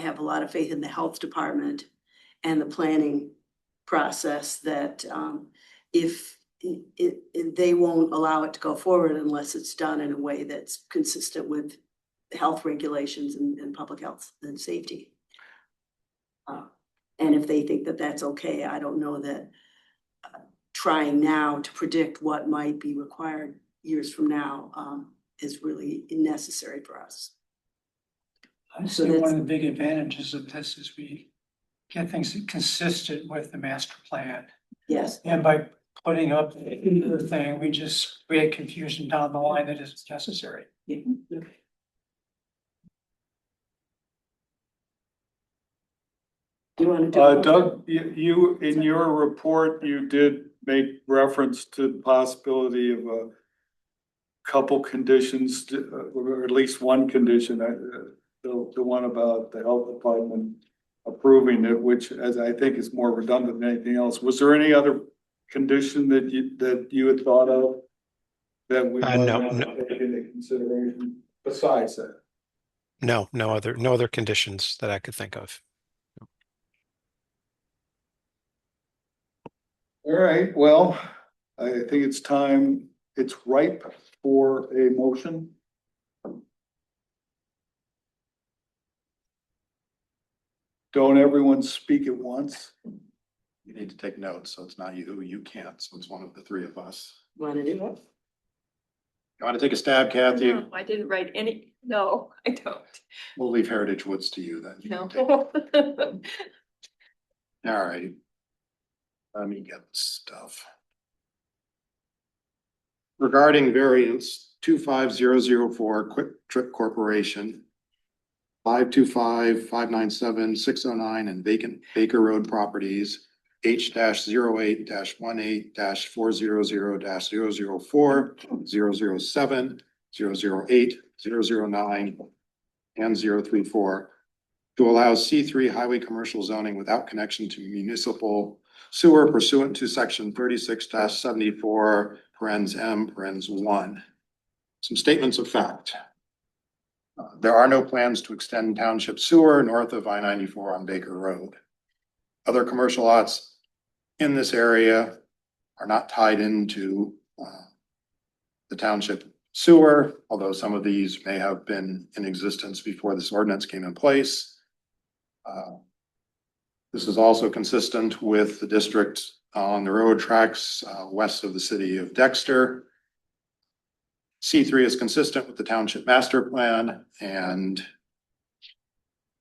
have a lot of faith in the health department and the planning process that if they won't allow it to go forward unless it's done in a way that's consistent with health regulations and public health and safety. And if they think that that's okay, I don't know that trying now to predict what might be required years from now is really necessary for us. I So see one that's- of the big advantages of this is we get things consistent with the master plan. Yes, And by putting up the thing, we just create confusion down the line that isn't necessary. do you want to do? Doug, you, in your report, you did make reference to the possibility of a couple conditions, or at least one condition, the one about the health department approving it, which as I think is more redundant than anything else. Was there any other condition that you had thought of that we might No, want to take into consideration besides that? No other conditions that I could think of. All right, well, I think it's time, it's ripe for a motion. Don't everyone speak at once. You need to take notes, so it's not you can't, so it's one of the three of us. Want to do it? You want to take a stab, Kathy? No, I didn't write any, no, I don't, We'll leave Heritage Woods to you then. You no. can take- All right. Let me get the stuff. Regarding variance 25004 Quick Trip Corporation, 525-597-609 and vacant Baker Road properties, H-08-18-400-004, 007, 008, 009, and 034 to allow C3 highway commercial zoning without connection to municipal sewer pursuant to section 36-74, parens M, parens 1. Some statements of fact. There are no plans to extend township sewer north of I-94 on Baker Road. Other commercial lots in this area are not tied into the township sewer, although some of these may have been in existence before this ordinance came in place. This is also consistent with the district on the road tracks west of the city of Dexter. C3 is consistent with the township master plan, and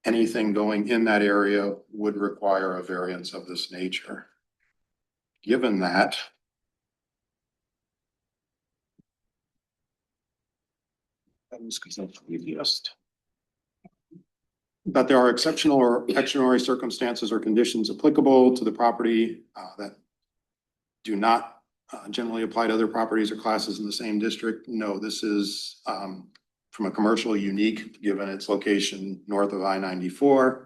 anything going in that area would require a variance of this nature. Given that, that there are exceptional or extraordinary circumstances or conditions applicable to the property that do not generally apply to other properties or classes in the same district. No, this is from a commercial unique, given its location north of I-94.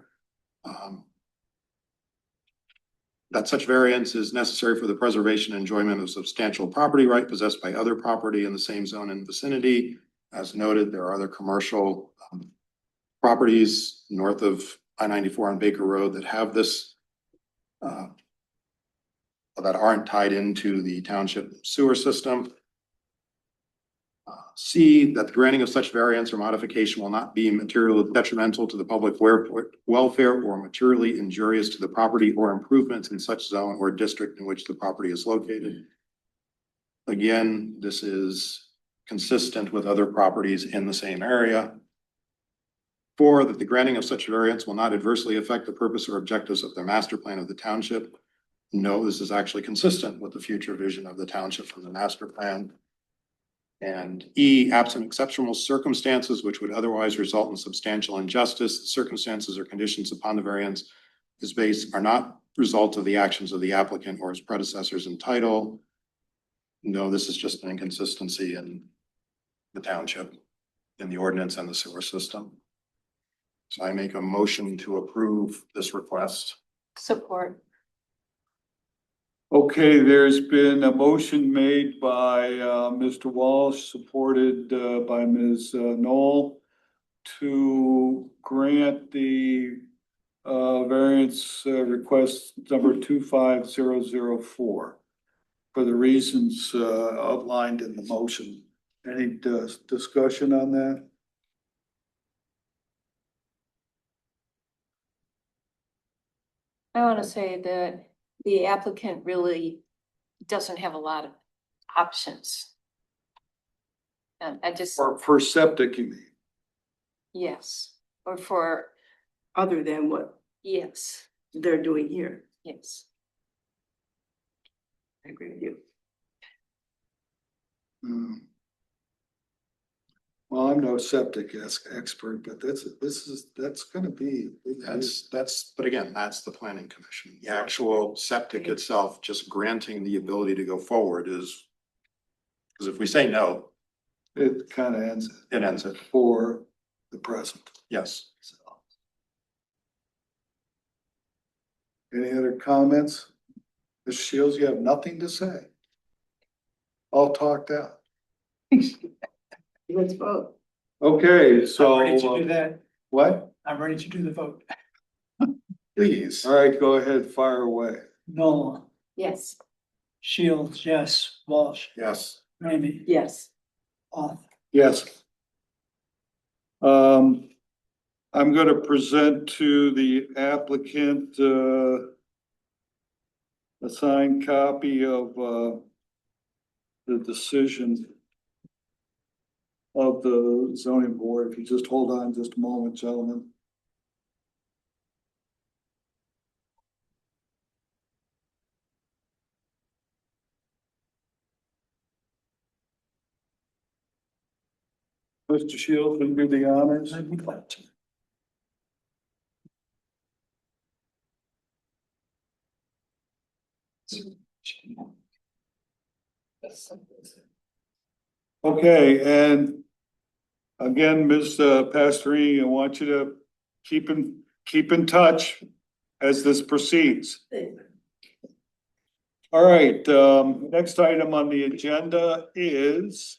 That such variance is necessary for the preservation and enjoyment of substantial property right possessed by other property in the same zone and vicinity. As noted, there are other commercial properties north of I-94 on Baker Road that have this that aren't tied into the township sewer system. C, that the granting of such variance or modification will not be materially detrimental to the public welfare or materially injurious to the property or improvements in such zone or district in which the property is located. Again, this is consistent with other properties in the same area. 4, that the granting of such variance will not adversely affect the purpose or objectives of the master plan of the township. No, this is actually consistent with the future vision of the township from the master plan. And E, absent exceptional circumstances which would otherwise result in substantial injustice, the circumstances or conditions upon the variance is based are not result of the actions of the applicant or his predecessors in title. No, this is just an inconsistency in the township, in the ordinance and the sewer system. So I make a motion to approve this request. Support. Okay, there's been a motion made by Mr. Walsh, supported by Ms. Knoll, to grant the variance request number 25004 for the reasons outlined in the motion. Any discussion on that? I want to say that the applicant really doesn't have a lot of options. And I just, For septic, you mean? yes, or for, Other than what yes, they're doing here. yes. I agree with you. Hmm. Well, I'm no septic expert, but that's gonna be. But again, that's the planning commission. The actual septic itself, just granting the ability to go forward is. Because if we say no, It kind of ends it ends it. for the present. Yes. So. Any other comments? Ms. Shields, you have nothing to say. All talked out. Let's vote. Okay, I'm so ready to do that. what? I'm ready to do the vote. Please. All right, go ahead, fire away. Nola, Yes. Shields, yes. Walsh, Yes. Ramey, Yes. Oth. Yes. I'm gonna present to the applicant, a signed copy of, the decision of the zoning board. If you just hold on just a moment, gentlemen. Mr. Shields, will you do the honors? I would like to. Okay, and again, Ms. Pastorini, I want you to keep in touch as this proceeds. All right, next item on the agenda is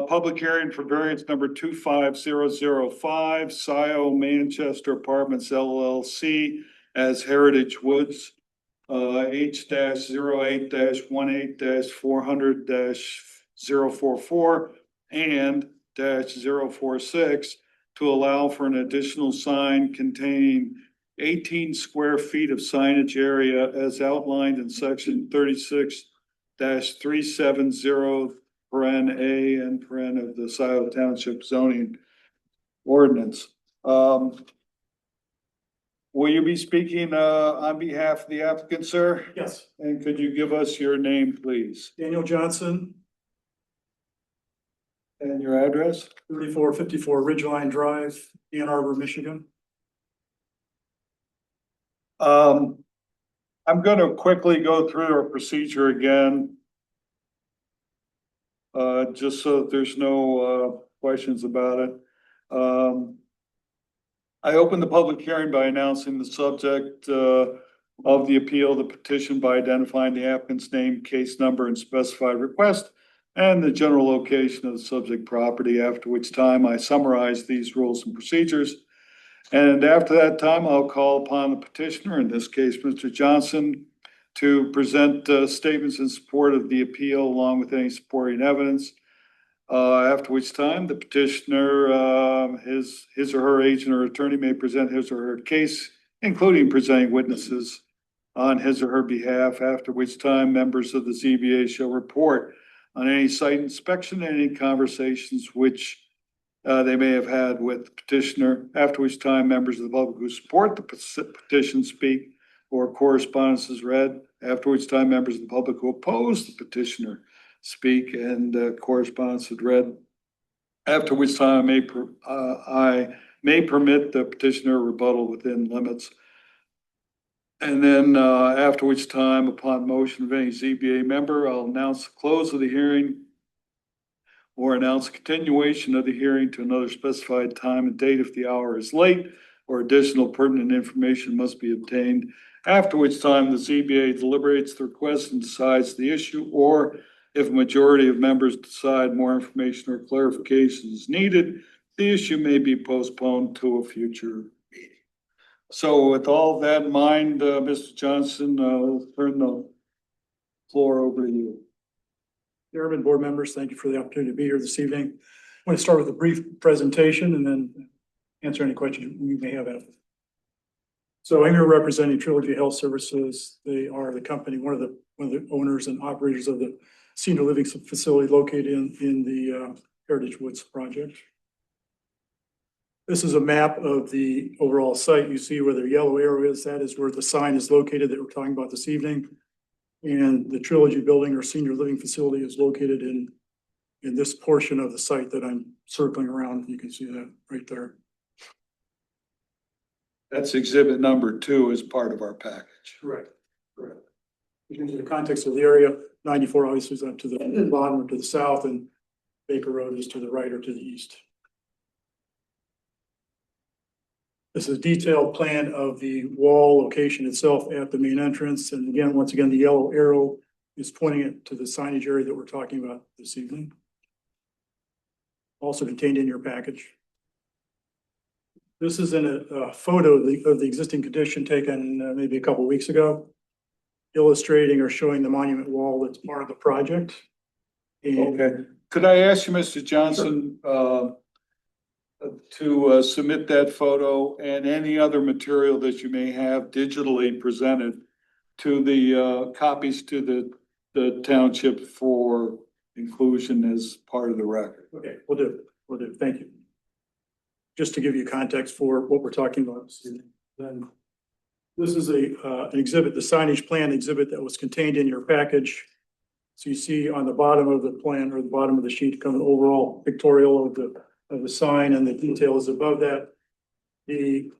public hearing for variance number 25005, Scio Manchester Apartments LLC as Heritage Woods, H-08-18-400-044 and -046 to allow for an additional sign containing 18 square feet of signage area as outlined in section 36-370 paren A and paren of the Scio Township zoning ordinance. Will you be speaking on behalf of the applicant, sir? Yes, And could you give us your name, please, Daniel Johnson, and your address? 3454 Ridgeline Drive, Ann Arbor, Michigan. I'm gonna quickly go through our procedure again. Just so that there's no questions about it. I opened the public hearing by announcing the subject of the appeal, the petition by identifying the applicant's name, case number, and specified request, and the general location of the subject property, after which time I summarized these rules and procedures. And after that time, I'll call upon the petitioner, in this case, Mr. Johnson, to present statements in support of the appeal along with any supporting evidence. After which time the petitioner, his or her agent or attorney may present his or her case, including presenting witnesses on his or her behalf, after which time members of the ZBA shall report on any site inspection and any conversations which they may have had with the petitioner, after which time members of the public who support the petition speak or correspondence is read, after which time members of the public who oppose the petitioner speak and correspondence is read, after which time I may permit the petitioner rebuttal within limits. And then after which time, upon motion of any ZBA member, I'll announce the close of the hearing or announce continuation of the hearing to another specified time and date if the hour is late or additional pertinent information must be obtained, after which time the ZBA deliberates the request and decides the issue, or If a majority of members decide more information or clarification is needed, the issue may be postponed to a future meeting. So with all that in mind, Mr. Johnson, I'll turn the floor over to you. Chairman, board members, thank you for the opportunity to be here this evening. I'm going to start with a brief presentation and then answer any questions you may have after. So I'm here representing Trilogy Health Services. They are the company, one of the owners and operators of the senior living facility located in the Heritage Woods project. This is a map of the overall site. You see where the yellow arrow is. That is where the sign is located that we're talking about this evening. And the Trilogy building or senior living facility is located in this portion of the site that I'm circling around. You can see that right there. That's exhibit number 2 as part of our package. Correct. Correct. In the context of the area, 94 obviously is up to the bottom or to the south, and Baker Road is to the right or to the east. This is a detailed plan of the wall location itself at the main entrance. And again, once again, the yellow arrow is pointing it to the signage area that we're talking about this evening. Also contained in your package. This is in a photo of the existing condition taken maybe a couple of weeks ago, illustrating or showing the monument wall that's part of the project. And Okay. Could I ask you, Mr. Johnson, to submit that photo and any other material that you may have digitally presented to the copies to the township for inclusion as part of the record? Okay, we'll do. Thank you. Just to give you context for what we're talking about. Then this is an exhibit, the signage plan exhibit that was contained in your package. So you see on the bottom of the plan or the bottom of the sheet, kind of an overall pictorial of the sign, and the detail is above that. The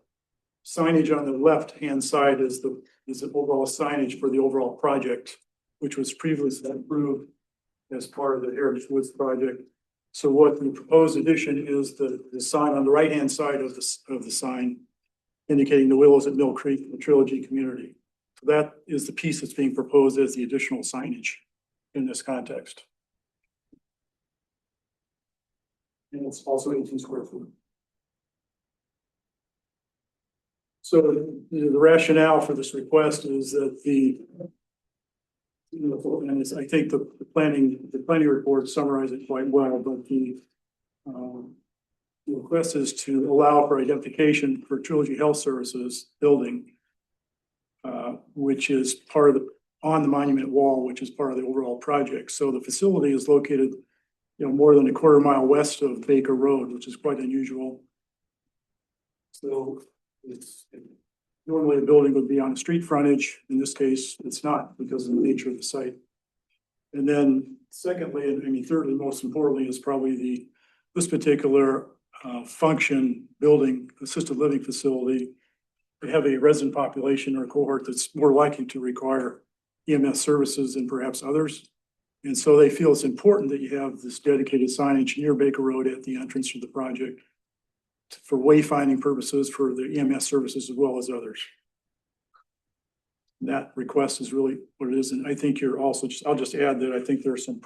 signage on the left-hand side is the overall signage for the overall project, which was previously approved as part of the Heritage Woods project. So what the proposed addition is the sign on the right-hand side of the sign indicating the Willows at Mill Creek, the Trilogy community. So that is the piece that's being proposed as the additional signage in this context. And it's also 18 square feet. So the rationale for this request is that and I think the planning report summarized it quite well, but the request is to allow for identification for Trilogy Health Services building, which is part of on the monument wall, which is part of the overall project. So the facility is located, more than a quarter mile west of Baker Road, which is quite unusual. So normally the building would be on a street frontage. In this case, it's not because of the nature of the site. And then secondly, and thirdly, most importantly, is probably this particular function building, assisted living facility. They have a resident population or cohort that's more likely to require EMS services than perhaps others. And so they feel it's important that you have this dedicated signage near Baker Road at the entrance to the project for wayfinding purposes for the EMS services as well as others. That request is really what it is. And I think you're also I'll just add that I think there are some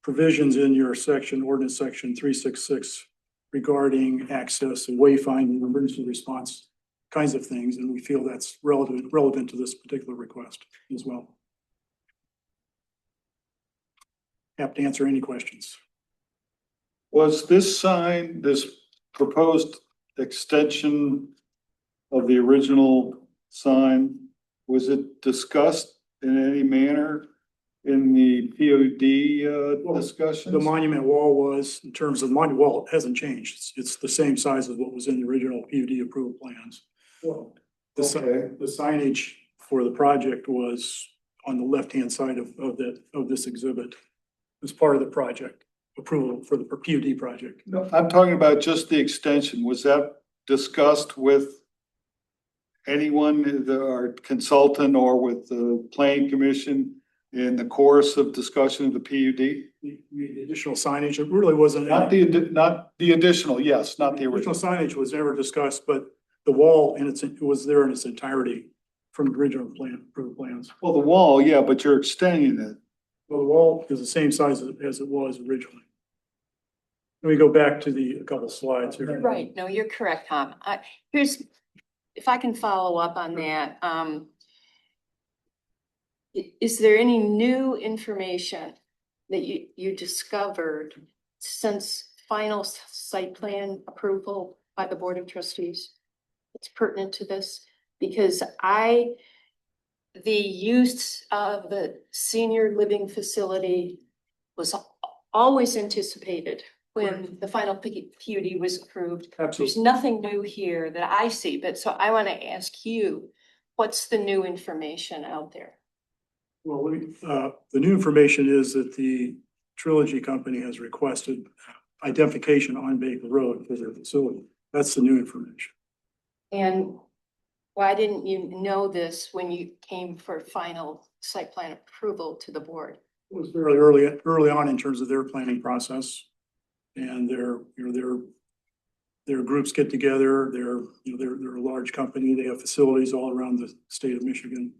provisions in your ordinance section 366 regarding access and wayfinding, emergency response kinds of things. And we feel that's relevant to this particular request as well. Have to answer any questions. Was this sign, this proposed extension of the original sign, was it discussed in any manner in the POD discussions? The monument wall was, in terms of the monument wall, it hasn't changed. It's the same size as what was in the original POD approval plans. Well, The okay. the signage for the project was on the left-hand side of this exhibit as part of the project approval for the POD project. No, I'm talking about just the extension. Was that discussed with anyone, our consultant or with the planning commission in the course of discussion of the PUD? The additional signage, it really wasn't. Not the additional, yes, not the Original original. signage was never discussed, but the wall it was there in its entirety from the original approved plans. Well, the wall, yeah, but you're extending it. Well, the wall is the same size as it was originally. Let me go back to a couple slides here. Right, no, you're correct, Tom. Here's, if I can follow up on that, is there any new information that you discovered since final site plan approval by the Board of Trustees? It's pertinent to this, because the use of the senior living facility was always anticipated when the final PUD was approved. There's Absolutely. nothing new here that I see, but so I want to ask you, what's the new information out there? Well, the new information is that the Trilogy Company has requested identification on Baker Road for their facility. That's the new information. And why didn't you know this when you came for final site plan approval to the board? It was very early on in terms of their planning process. And their groups get together, they're a large company, they have facilities all around the state of Michigan.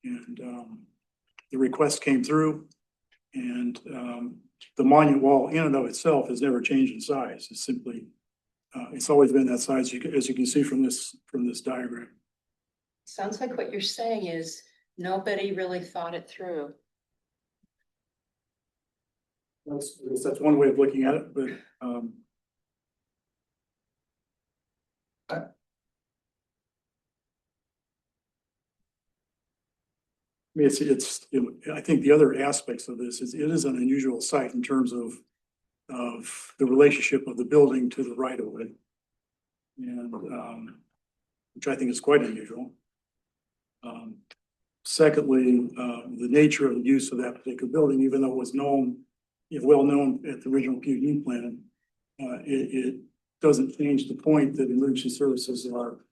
And the request came through, and the monument wall in and of itself has never changed in size. It's simply, it's always been that size, as you can see from this diagram. Sounds like what you're saying is nobody really thought it through. That's one way of looking at it, but I mean, I think the other aspects of this is it is an unusual site in terms of the relationship of the building to the right of way. And which I think is quite unusual. Secondly, the nature of the use of that particular building, even though it was well known at the original PUD plan, it doesn't change the point that emergency services are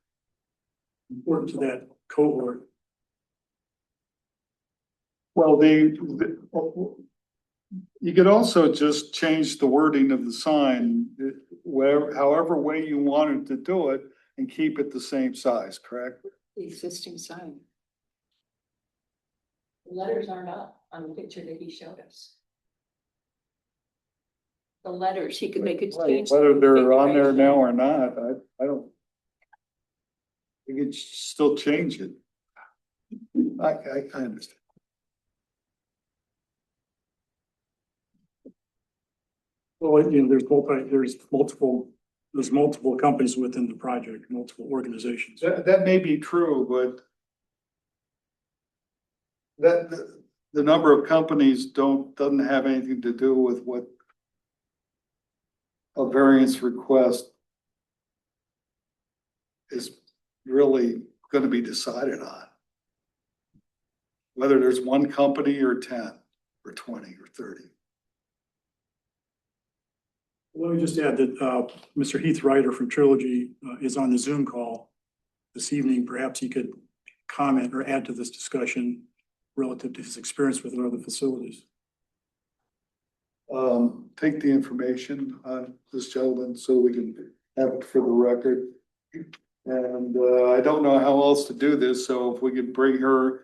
important to that cohort. Well, you could also just change the wording of the sign, however way you wanted to do it, and keep it the same size, correct? The existing sign. The letters aren't up on the picture that he showed us. The letters, he could make it change. Whether they're on there now or not, I don't. You could still change it. I understand. Well, there's multiple companies within the project, multiple organizations. That may be true, but the number of companies doesn't have anything to do with what a variance request is really going to be decided on. Whether there's one company or 10 or 20 or 30. Let me just add that Mr. Heath Ryder from Trilogy is on the Zoom call this evening. Perhaps he could comment or add to this discussion relative to his experience with other facilities. Take the information on this gentleman so we can have it for the record. And I don't know how else to do this, so if we could bring him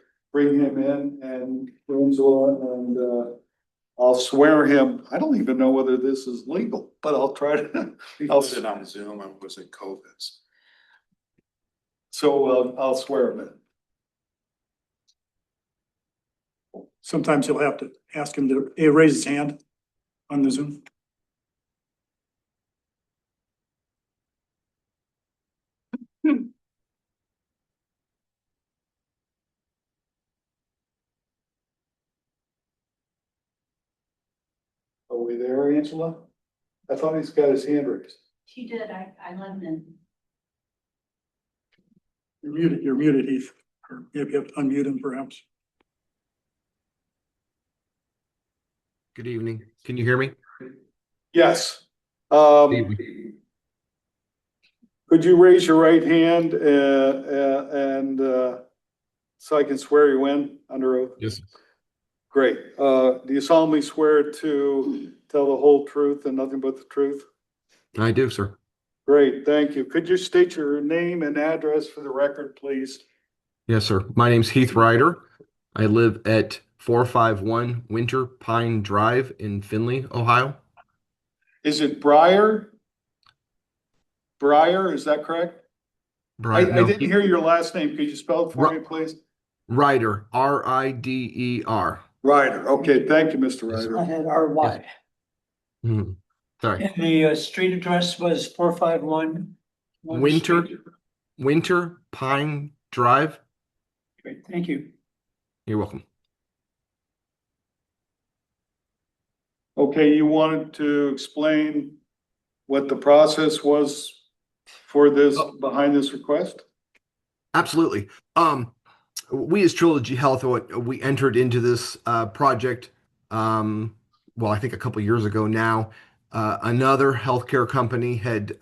in and Angela, and I'll swear him. I don't even know whether this is legal, but I'll try to. I'll sit on Zoom and was it COVID? So I'll swear him in. Sometimes you'll have to ask him to raise his hand on the Zoom. Are we there, Angela? I thought he's got his hand raised. She did, I let him in. You're muted, Heath. Or maybe you have to unmute him perhaps. Good evening. Can you hear me? Yes. Evening. Could you raise your right hand and so I can swear you in under oath? Yes. Great. Do you solemnly swear to tell the whole truth and nothing but the truth? I do, sir. Great, thank you. Could you state your name and address for the record, please? Yes, sir. My name's Heath Ryder. I live at 451 Winter Pine Drive in Findlay, Ohio. Is it Briar? Briar, is that correct? Brian, I no, didn't hear your last name. Could you spell it for Ru- me, please? Ryder, Rider. Ryder. Okay, thank you, Mr. Yes, sir. I Ryder. had RY. Hmm. Sorry. And the street address was 451. Winter Pine Drive. Great, thank you. You're welcome. Okay, you wanted to explain what the process was for this, behind this request? Absolutely. We as Trilogy Health, we entered into this project, well, I think a couple years ago now. Another healthcare company had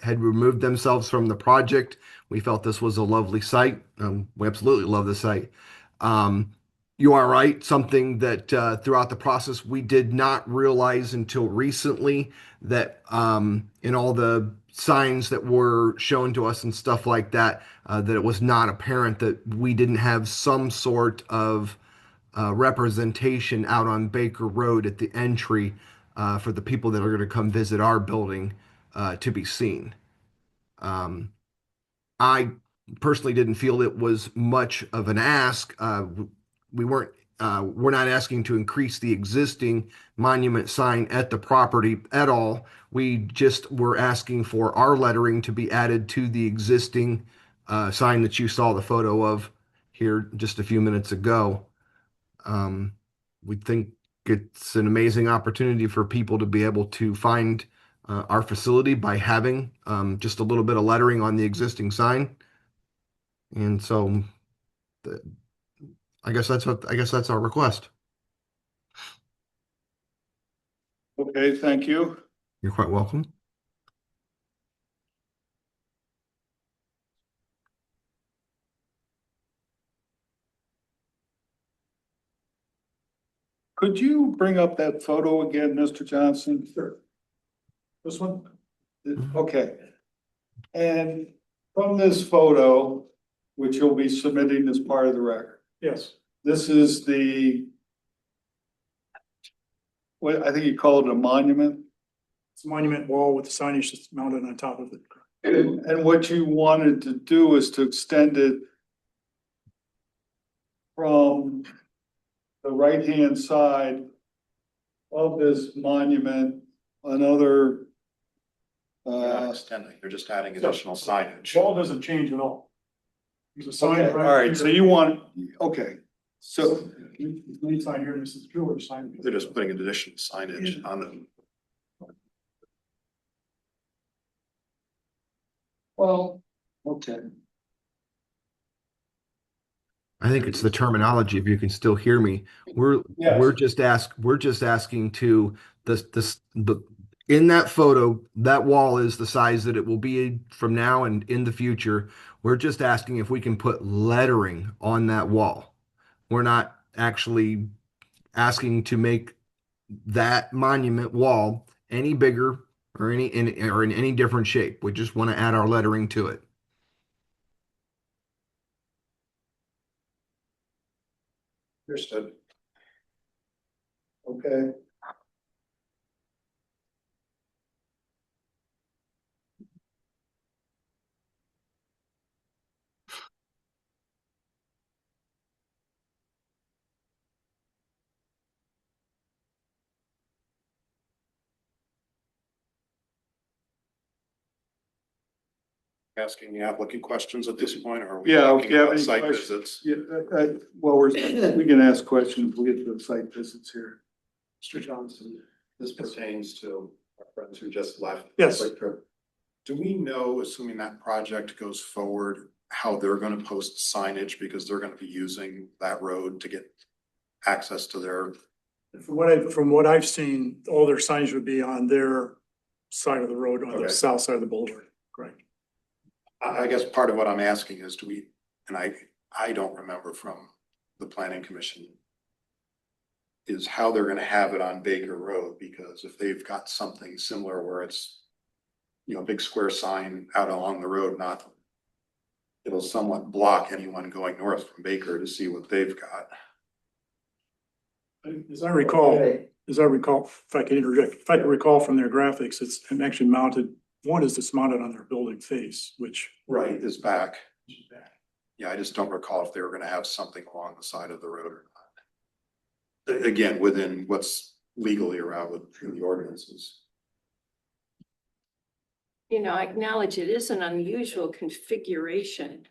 removed themselves from the project. We felt this was a lovely site. We absolutely love the site. You are right. Something that throughout the process we did not realize until recently that in all the signs that were shown to us and stuff like that, that it was not apparent that we didn't have some sort of representation out on Baker Road at the entry for the people that are going to come visit our building to be seen. I personally didn't feel it was much of an ask. We're not asking to increase the existing monument sign at the property at all. We just were asking for our lettering to be added to the existing sign that you saw the photo of here just a few minutes ago. We think it's an amazing opportunity for people to be able to find our facility by having just a little bit of lettering on the existing sign. And so I guess that's our request. Okay, thank you. You're quite welcome. Could you bring up that photo again, Mr. Johnson? Sure. This one? Okay. And from this photo, which you'll be submitting as part of the record, Yes, this is what I think you call it a monument. it's a monument wall with the signage that's mounted on top of it. And what you wanted to do is to extend it from the right-hand side of this monument, another, You're not extending, you're just adding additional signage. Wall doesn't change at all. There's a sign okay, right. all right, so you want, okay, so, Any sign here, this is pure sign. They're just putting additional signage on them. well, okay. I think it's the terminology. If you can still hear me, Yes. we're just asking to in that photo, that wall is the size that it will be from now and in the future. We're just asking if we can put lettering on that wall. We're not actually asking to make that monument wall any bigger or in any different shape. We just want to add our lettering to it. Understood. Okay. Asking the applicant questions at this point, or are we Yeah, talking if you have about any site questions, visits? yeah, well, we can ask questions, we'll get to the site visits here. Mr. Johnson, this pertains to our friends who just left. Yes. Do we know, assuming that project goes forward, how they're gonna post signage because they're gonna be using that road to get access to their, From what I've seen, all their signs would be on their side of the road, on the Okay. south side of the boulevard, correct? I guess part of what I'm asking is, and I don't remember from the planning commission, is how they're gonna have it on Baker Road, because if they've got something similar where it's, you know, big square sign out along the road, it'll somewhat block anyone going north from Baker to see what they've got. As I recall, if I could interject, if I can recall from their graphics, it's actually mounted, one is just mounted on their building face, which. Right, is back. Yeah, I just don't recall if they were gonna have something along the side of the road or not. Again, within what's legally around with the ordinances. You know, I acknowledge it is an unusual configuration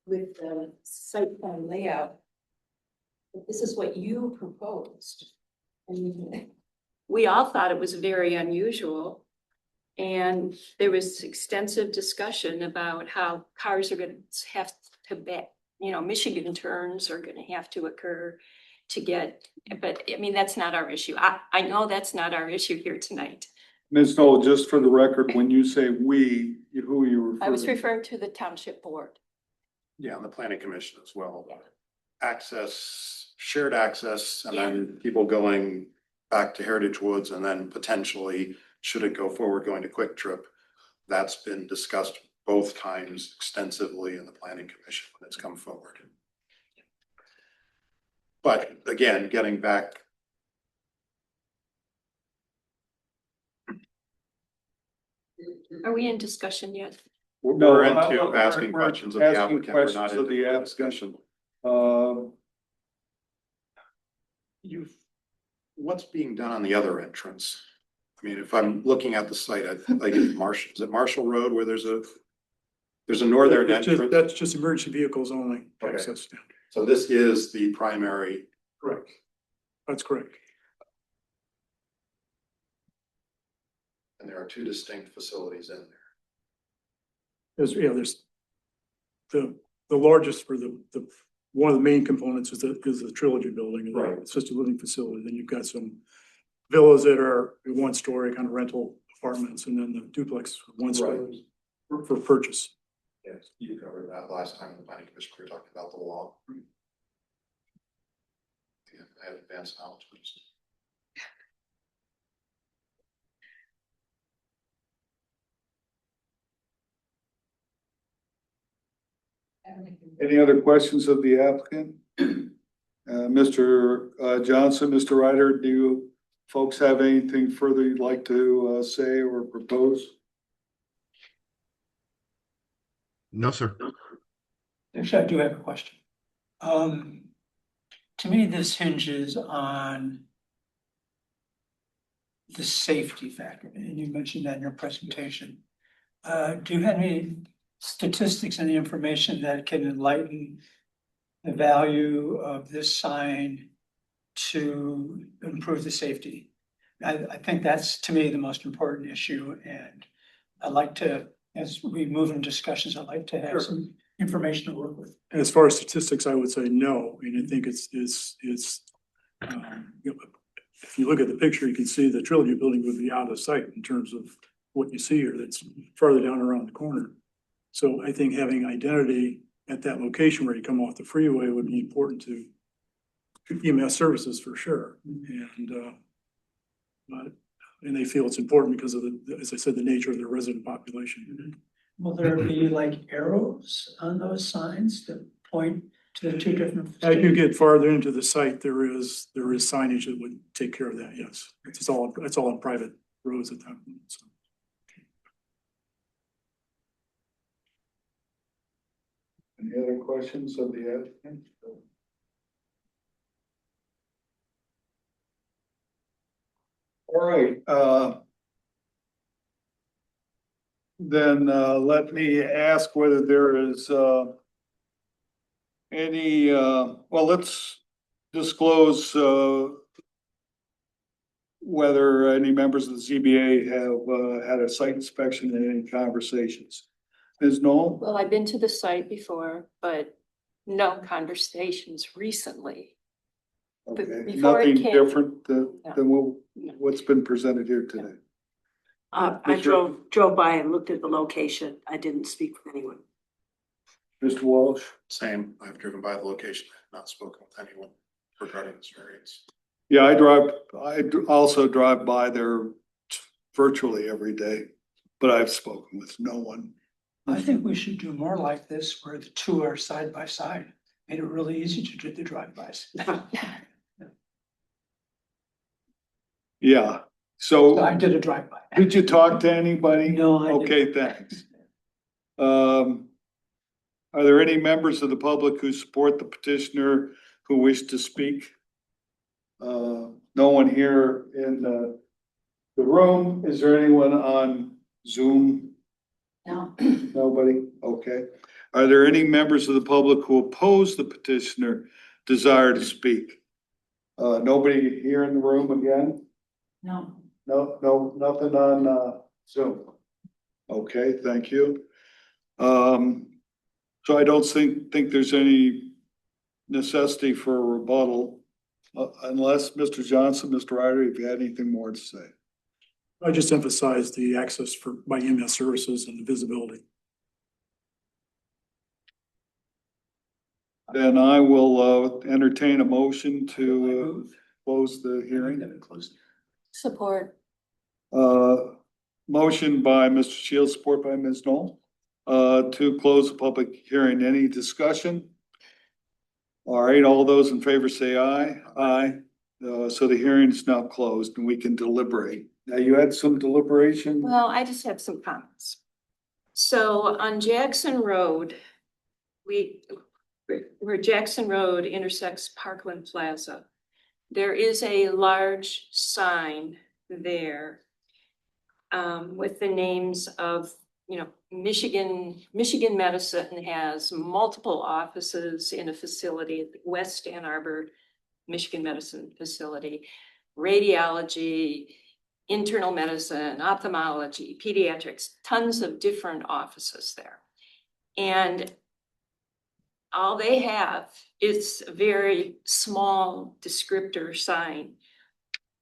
with the site plan layout. But this is what you proposed. And we all thought it was very unusual. And there was extensive discussion about how cars are gonna have to back, you know, Michigan turns are gonna have to occur to get, but I mean, that's not our issue. I know that's not our issue here tonight. Ms. Knoll, just for the record, when you say we, who are you referring? I was referring to the township board. Yeah, and the planning commission as well. Access, shared access, and then people going back to Heritage Woods and then potentially, should it go forward, going to Quick Trip. That's been discussed both times extensively in the planning commission when it's come forward. But again, getting back. Are we in discussion yet? We're into asking questions of the Asking applicant. We're not questions of into the discussion. What's being done on the other entrance? I mean, if I'm looking at the site, I think like is it Marshall Road where there's a northern entrance? That's just emergency vehicles only Okay. access. So this is the primary. Correct. That's correct. And there are two distinct facilities in there. There's the largest for the one of the main components is the Trilogy building, and Right. the assisted living facility. Then you've got some villas that are one story kind of rental apartments, and then the duplex one story for purchase. Yes, you covered that last time in the planning commission. We were talking about the law. Yeah, I have advanced knowledge. Any other questions of the applicant? Mr. Johnson, Mr. Ryder, do you folks have anything further you'd like to say or propose? No, sir. Actually, I do have a question. To me, this hinges on the safety factor, and you mentioned that in your presentation. Do you have any statistics and the information that can enlighten the value of this sign to improve the safety? I think that's, to me, the most important issue, and I'd like to, as we move in discussions, I'd like to have some information to work with. As far as statistics, I would say no. I mean, I think it's if you look at the picture, you can see the Trilogy building would be out of sight in terms of what you see here. That's farther down around the corner. So I think having identity at that location where you come off the freeway would be important to EMS services for sure. And they feel it's important because of as I said, the nature of their resident population. Will there be like arrows on those signs that point to the two different? As you get farther into the site, there is signage that would take care of that. Yes, it's all on private roads at that point. So. Any other questions of the applicant? All right, then let me ask whether there is any, well, let's disclose whether any members of the ZBA have had a site inspection and any conversations. Ms. Knoll? Well, I've been to the site before, but no conversations recently. Okay, before it nothing came- different than what's been presented here today. I drove by and looked at the location. I didn't speak with anyone. Mr. Walsh? Same, I've driven by the location, not spoken with anyone regarding this variance. Yeah, I also drive by there virtually every day, but I've spoken with no one. I think we should do more like this where the two are side by side. Made it really easy to do the drive-bys. Yeah, So I so did a drive-by. did you talk to anybody? No, I didn't. Okay, thanks. Are there any members of the public who support the petitioner who wish to speak? No one here in the room. Is there anyone on Zoom? No. Nobody? Okay. Are there any members of the public who oppose the petitioner desire to speak? Nobody here in the room again? No. No, nothing on Zoom. Okay, thank you. So I don't think there's any necessity for a rebuttal. Unless Mr. Johnson, Mr. Ryder, if you had anything more to say. I just emphasize the access by EMS services and the visibility. Then I will entertain a motion to close the hearing. Support. Motion by Mr. Shields, support by Ms. Knoll, to close the public hearing. Any discussion? All right, all those in favor say aye. Aye. So the hearing is now closed and we can deliberate. Now, you had some deliberation? Well, I just have some comments. So on Jackson Road, where Jackson Road intersects Parkland Plaza, there is a large sign there with the names of, Michigan Medicine has multiple offices in a facility, West Ann Arbor, Michigan Medicine Facility, radiology, internal medicine, ophthalmology, pediatrics, tons of different offices there. And all they have is a very small descriptor sign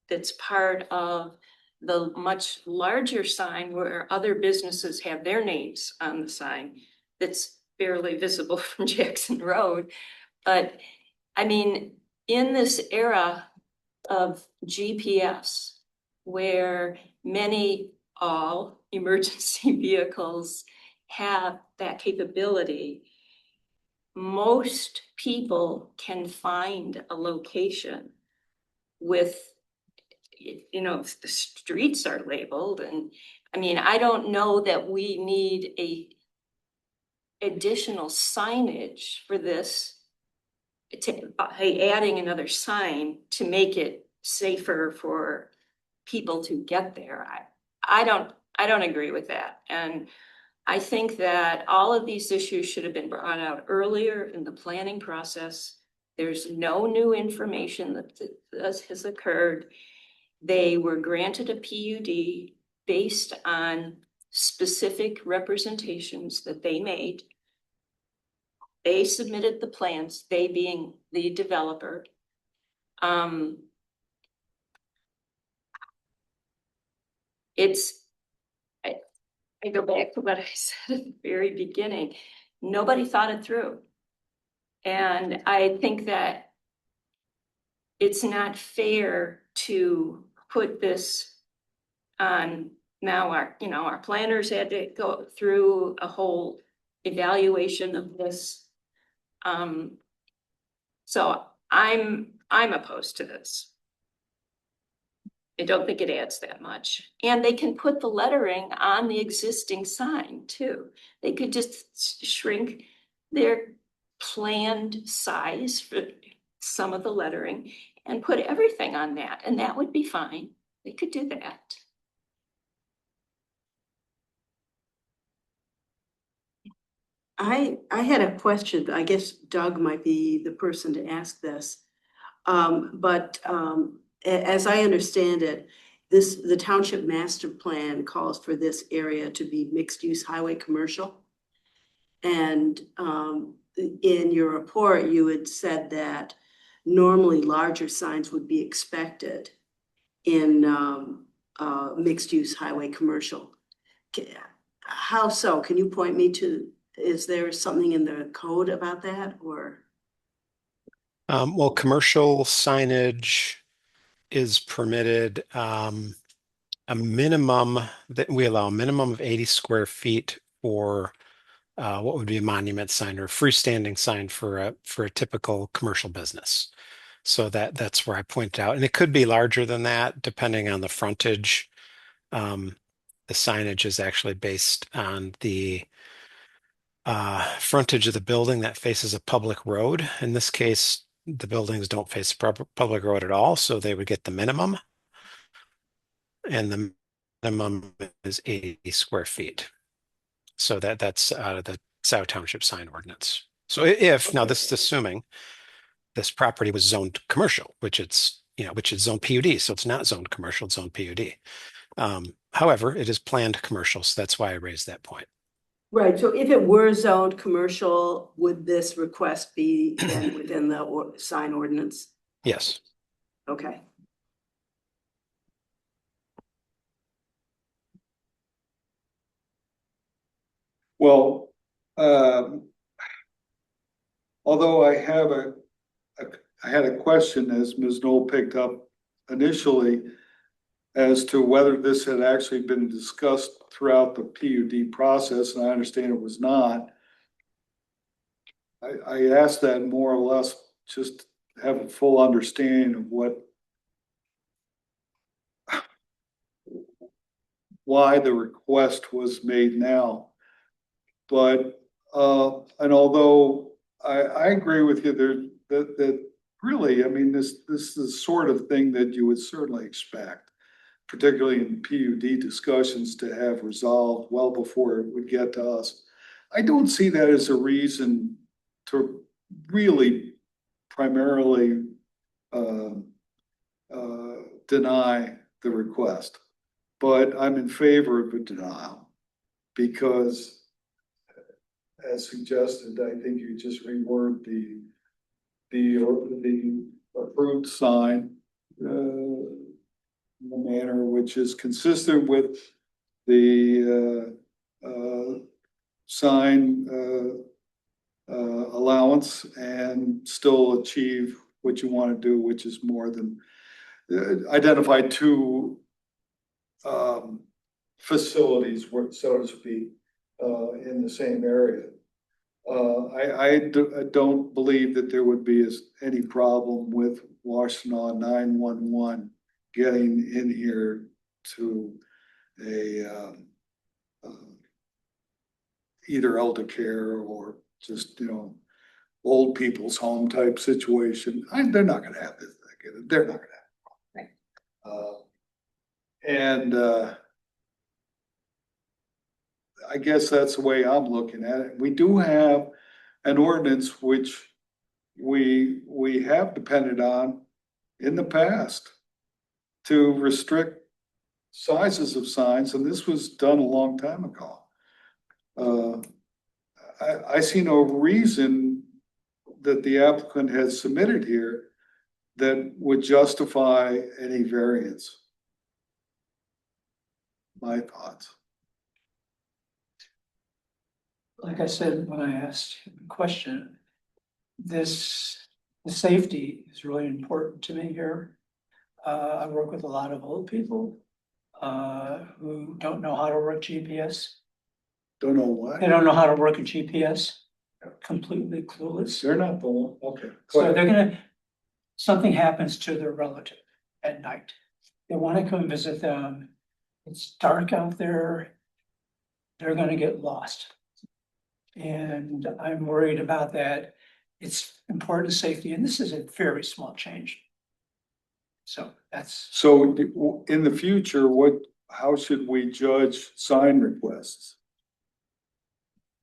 that's part of the much larger sign where other businesses have their names on the sign that's barely visible from Jackson Road. But I mean, in this era of GPS, where all emergency vehicles have that capability, most people can find a location with, the streets are labeled. And I mean, I don't know that we need additional signage for this, adding another sign to make it safer for people to get there. I don't agree with that. And I think that all of these issues should have been brought out earlier in the planning process. There's no new information that has occurred. They were granted a PUD based on specific representations that they made. They submitted the plans, they being the developer. I go back to what I said at the very beginning. Nobody thought it through. And I think that it's not fair to put this on now. Our planners had to go through a whole evaluation of this. So I'm opposed to this. I don't think it adds that much. And they can put the lettering on the existing sign too. They could just shrink their planned size for some of the lettering and put everything on that, and that would be fine. They could do that. I had a question. I guess Doug might be the person to ask this. As I understand it, the township master plan calls for this area to be mixed use highway commercial. And in your report, you had said that normally larger signs would be expected in mixed use highway commercial. How so? Can you point me to, is there something in the code about that, or? Well, commercial signage is permitted, a minimum that we allow a minimum of 80 square feet for what would be a monument sign or freestanding sign for a typical commercial business. So that's where I point out, and it could be larger than that depending on the frontage. The signage is actually based on the frontage of the building that faces a public road. In this case, the buildings don't face a public road at all, so they would get the minimum. And the minimum is 80 square feet. So that's out of the Scio Township sign ordinance. So if, now this is assuming this property was zoned commercial, which which is zoned PUD, so it's not zoned commercial, it's zoned PUD. However, it is planned commercial, so that's why I raised that point. Right, so if it were zoned commercial, would this request be then within the sign ordinance? Yes. Okay. Well, although I had a question, as Ms. Knoll picked up initially, as to whether this had actually been discussed throughout the PUD process, and I understand it was not. I asked that more or less just to have a full understanding of why the request was made now. But, and although I agree with you there, that really, I mean, this is the sort of thing that you would certainly expect, particularly in PUD discussions, to have resolved well before it would get to us. I don't see that as a reason to really primarily deny the request. But I'm in favor of a denial because, as suggested, I think you just reword the approved sign in a manner which is consistent with the sign allowance and still achieve what you want to do, which is more than identify two facilities, so to speak, in the same area. I don't believe that there would be any problem with Washtenaw 911 getting in here to a either elder care or just, old people's home type situation. They're not going to have this. They're not going to have it. And I guess that's the way I'm looking at it. We do have an ordinance which we have depended on in the past to restrict sizes of signs, and this was done a long time ago. I see no reason that the applicant has submitted here that would justify any variance. My thoughts. Like I said, when I asked him the question, the safety is really important to me here. I work with a lot of old people who don't know how to work GPS. Don't know why. They don't know how to work a GPS, completely clueless. They're not the one, okay. So something happens to their relative at night. They want to come visit them. It's dark out there. They're gonna get lost. And I'm worried about that. It's important safety, and this is a very small change. So that's. So in the future, how should we judge sign requests?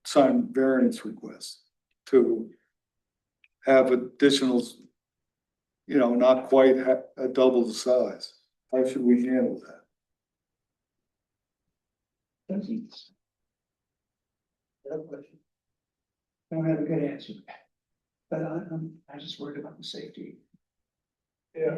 Sign variance requests to have additional, not quite a double the size. How should we handle that? I don't have a good answer, but I'm just worried about the safety. Yeah.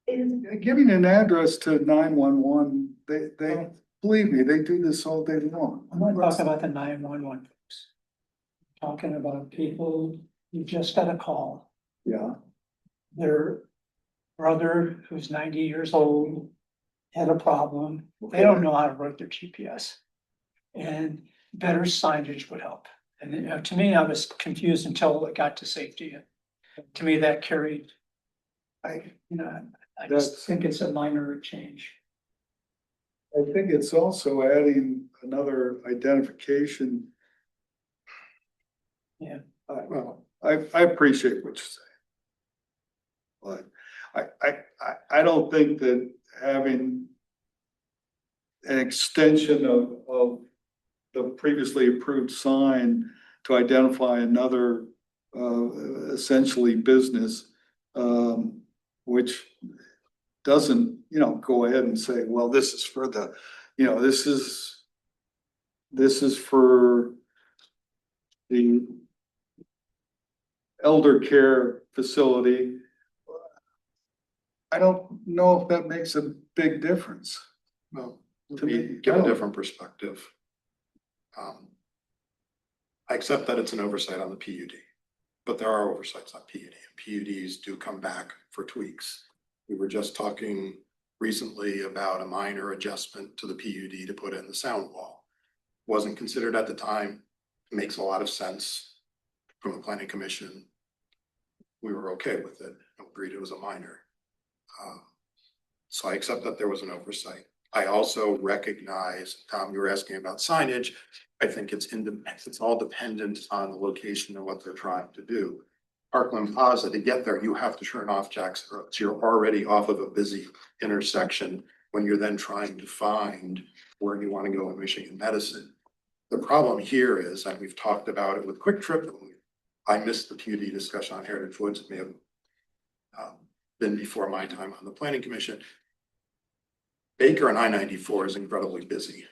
And Giving an address to 911, they believe me, they do this all day long. I'm not talking about the 911 folks. I'm talking about people who just got a call. Yeah. Their brother, who's 90 years old, had a problem. They don't know how to work their GPS. And better signage would help. And to me, I was confused until it got to safety. To me, that carried. I That's- just think it's a minor change. I think it's also adding another identification. Yeah. I appreciate what you're saying. But I don't think that having an extension of the previously approved sign to identify another essentially business, which doesn't, go ahead and say, well, this is for the, this is for the elder care facility. I don't know if that makes a big difference. Well, To me, give I a don't- different perspective. I accept that it's an oversight on the PUD, but there are oversights on PUD, and PUDs do come back for tweaks. We were just talking recently about a minor adjustment to the PUD to put in the sound wall. Wasn't considered at the time, makes a lot of sense from the planning commission. We were okay with it, agreed it was a minor. So I accept that there was an oversight. I also recognize, Tom, you were asking about signage. I think it's all dependent on the location and what they're trying to do. Parkland Plaza, to get there, you have to turn off Jackson Road. So you're already off of a busy intersection when you're then trying to find where you want to go in Michigan Medicine. The problem here is, and we've talked about it with Quick Trip, I missed the PUD discussion on Heritage Woods. It may have been before my time on the planning commission. Baker and I-94 is incredibly busy.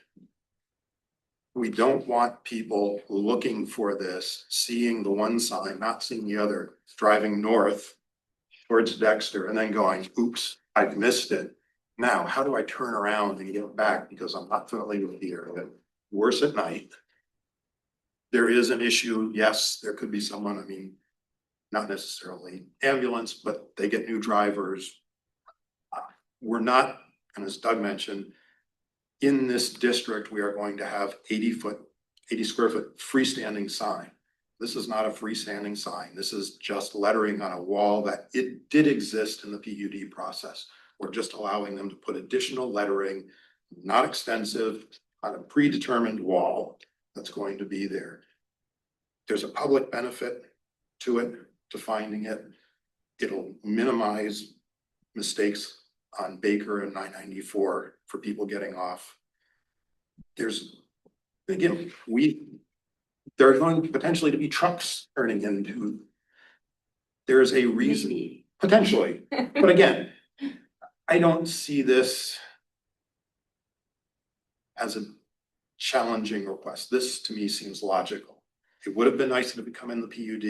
We don't want people looking for this, seeing the one sign, not seeing the other, driving north towards Dexter and then going, oops, I've missed it. Now, how do I turn around and get back because I'm not familiar with the area? Worse at night. There is an issue. Yes, there could be someone, not necessarily ambulance, but they get new drivers. We're not, and as Doug mentioned, in this district, we are going to have 80 square foot freestanding sign. This is not a freestanding sign. This is just lettering on a wall that it did exist in the PUD process. We're just allowing them to put additional lettering, not extensive, on a predetermined wall that's going to be there. There's a public benefit to it, to finding it. It'll minimize mistakes on Baker and 994 for people getting off. There's, again, there are going potentially to be trucks turning into, there is a reason, potentially, but again, I don't see this as a challenging request. This to me seems logical. It would have been nice if it had come in the PUD,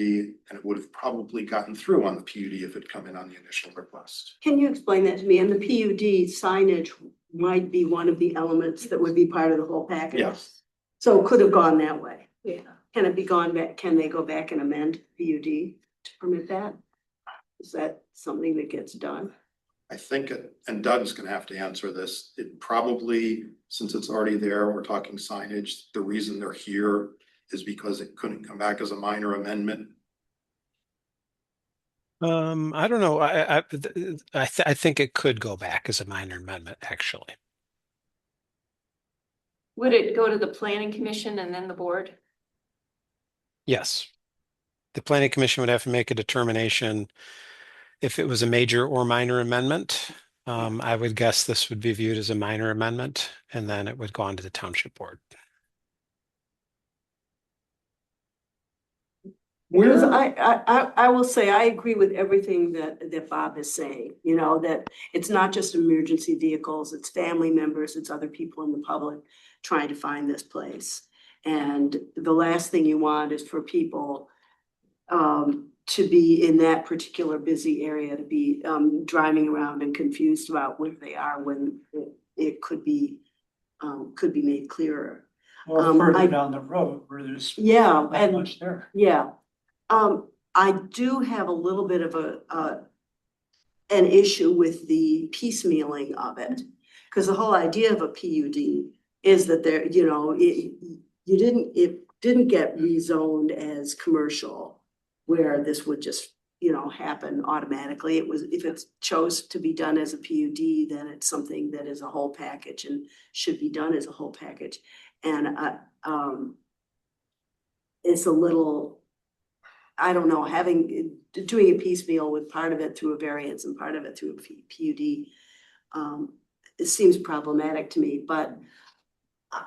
and it would have probably gotten through on the PUD if it come in on the initial request. Can you explain that to me? And the PUD signage might be one of the elements that would be part of the whole package? Yes. So it could have gone that way. Yeah. Can it be gone back? Can they go back and amend PUD to permit that? Is that something that gets done? I think, and Doug's gonna have to answer this, it probably, since it's already there, we're talking signage, the reason they're here is because it couldn't come back as a minor amendment. I don't know. I think it could go back as a minor amendment, actually. Would it go to the planning commission and then the board? Yes. The planning commission would have to make a determination if it was a major or minor amendment. I would guess this would be viewed as a minor amendment, and then it would go on to the township board. Because I will say, I agree with everything that Bob is saying, that it's not just emergency vehicles, it's family members, it's other people in the public trying to find this place. And the last thing you want is for people to be in that particular busy area, to be driving around and confused about where they are when it could be made clearer. Or further down the road where there's Yeah, not and much there. yeah. I do have a little bit of an issue with the piecemealing of it. Because the whole idea of a PUD is that there, didn't get rezoned as commercial, where this would just, happen automatically. It was, if it's chose to be done as a PUD, then it's something that is a whole package and should be done as a whole package. And it's a little, I don't know, doing a piecemeal with part of it through a variance and part of it through a PUD. It seems problematic to me, but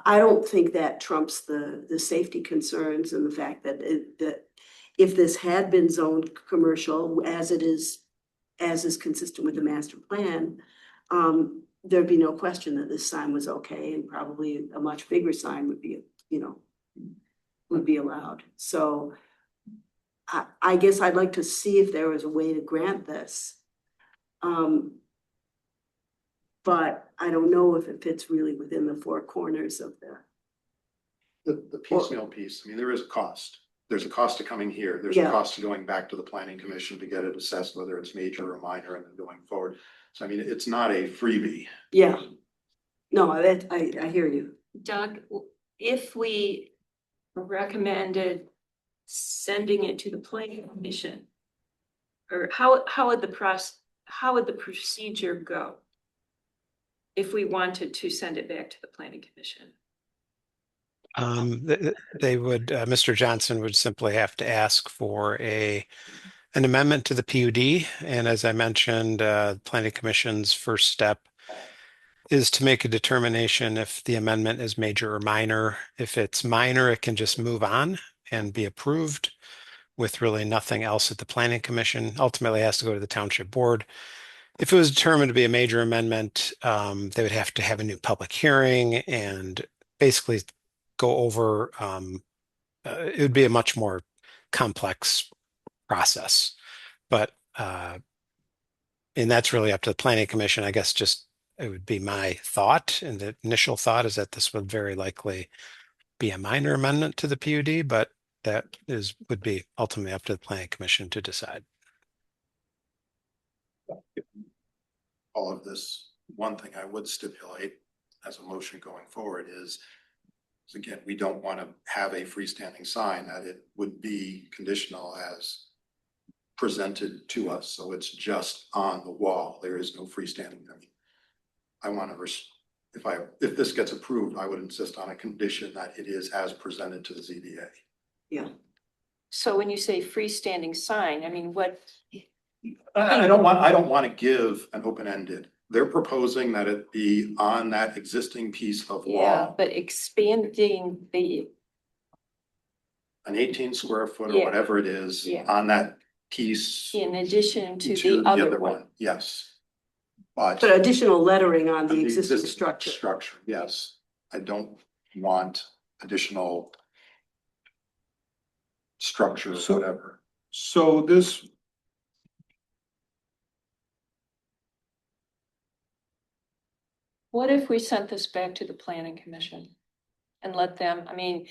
I don't think that trumps the safety concerns and the fact that that if this had been zoned commercial as is consistent with the master plan, there'd be no question that this sign was okay, and probably a much bigger sign would be, allowed. So I guess I'd like to see if there was a way to grant this. But I don't know if it fits really within the four corners of The piecemeal piece, I mean, there is a cost. There's a cost to coming here. There's a Yeah. cost to going back to the planning commission to get it assessed, whether it's major or minor, and then going forward. So I mean, it's not a freebie. Yeah. No, I hear you. Doug, if we recommended sending it to the planning commission, or how would the procedure go? If we wanted to send it back to the planning commission? They would, Mr. Johnson would simply have to ask for an amendment to the PUD. And as I mentioned, planning commission's first step is to make a determination if the amendment is major or minor. If it's minor, it can just move on and be approved with really nothing else at the planning commission. Ultimately, it has to go to the township board. If it was determined to be a major amendment, they would have to have a new public hearing and basically go over, it would be a much more complex process. But, and that's really up to the planning commission. I guess just it would be my thought, and the initial thought is that this would very likely be a minor amendment to the PUD, but that would be ultimately up to the planning commission to decide. All of this, one thing I would stipulate as a motion going forward is again, we don't want to have a freestanding sign, that it would be conditional as presented to us. So it's just on the wall. There is no freestanding. I mean, I want to, if this gets approved, I would insist on a condition that it is as presented to the ZBA. Yeah. So when you say freestanding sign, I mean, what? I don't want to give an open-ended. They're proposing that it be on that existing piece of Yeah, wall, but expanding an 18 square foot or Yeah. whatever it is, Yeah. on that piece in addition to to the other one. Yes. But But additional lettering on the the existing structure. Structure, yes. I don't want additional structure or So- whatever. So this, What if we sent this back to the planning commission and let them, I mean,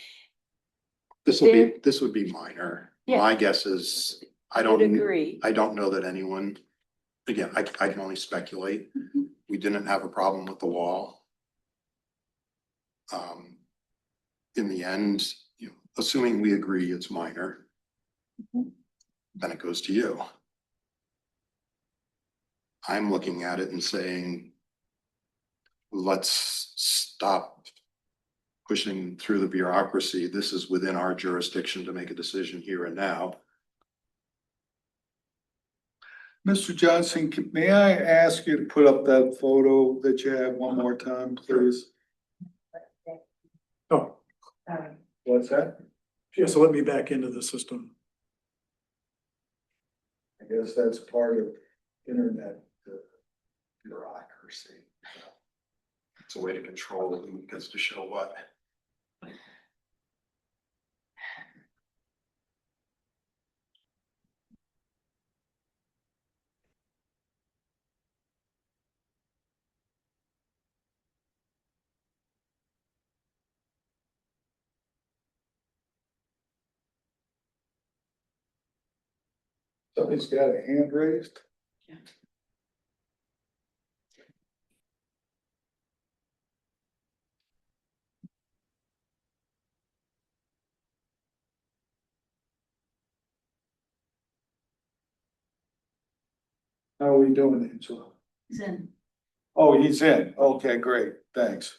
This would be minor. Yeah. My guess is, I I would don't, agree. I don't know that anyone, again, I can only speculate. We didn't have a problem with the wall. In the end, assuming we agree it's minor, then it goes to you. I'm looking at it and saying, let's stop pushing through the bureaucracy. This is within our jurisdiction to make a decision here and now. Mr. Johnson, may I ask you to put up that photo that you have one more time, please? Oh, What's that? yeah, so let me back into the system. I guess that's part of internet bureaucracy. It's a way to control who gets to show what. Somebody's got a hand raised? How are we doing, Angela? Then Oh, he's in. Okay, great. Thanks.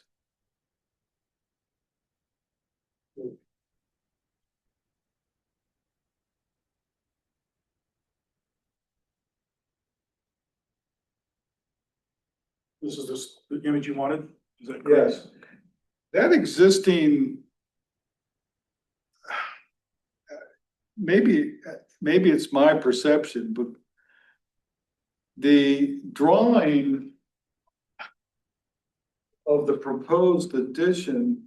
This is the image you wanted? Is that correct? Yes. That existing. Maybe it's my perception, but the drawing of the proposed addition,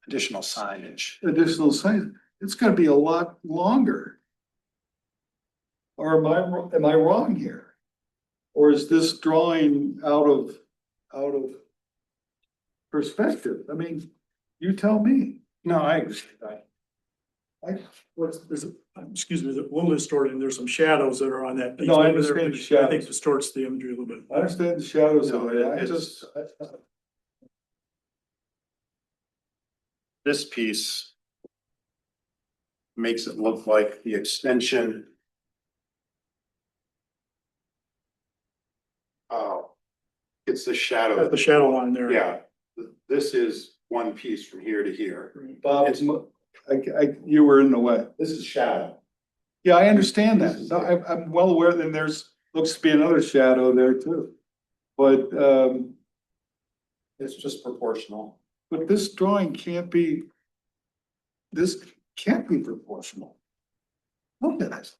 Additional signage. it's gonna be a lot longer. Or am I wrong here? Or is this drawing out of perspective? I mean, you tell me. No, I agree. Excuse me, a little distorted, and there's some shadows that are on that. piece No, I over there, understand the which I think shadows. distorts the imagery a little bit. I understand the shadows of No, it. I it's- just, This piece makes it look like the extension. Oh, it's the shadow. Got the shadow line there. Yeah, this is one piece from here to here. Bob, you were in the way. This is shadow. Yeah, I understand that. No, I'm well aware that looks to be another shadow there too. But, It's just proportional. but this drawing can't be proportional. Look at it.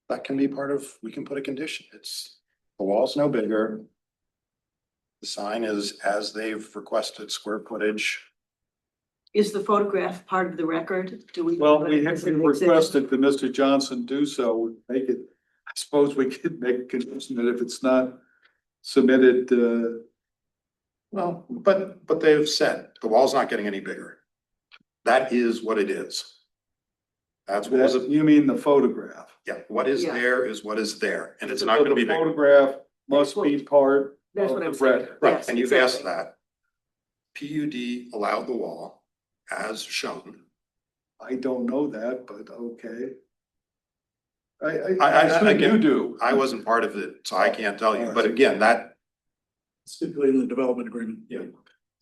That can be part of, we can put a condition. The wall's no bigger. The sign is as they've requested square footage. is the photograph part of the record? Do we? Well, we have is it an exhibit? requested that Mr. Johnson do so, make it, I suppose we could make a condition that if it's not submitted, Well, but they've said the wall's not getting any bigger. That is what it is. That's what was, you mean the photograph. yeah, what is Yeah. there is what is there, and it's So not gonna the be bigger. photograph must be part That's of what the I'm saying. record. Right, Yes, and you've exactly. asked that. PUD allowed the wall as shown. I don't know that, but okay. I- I assume again, you do. I wasn't part of it, so I can't tell you, but again, that, Stipulated in the development agreement. yeah,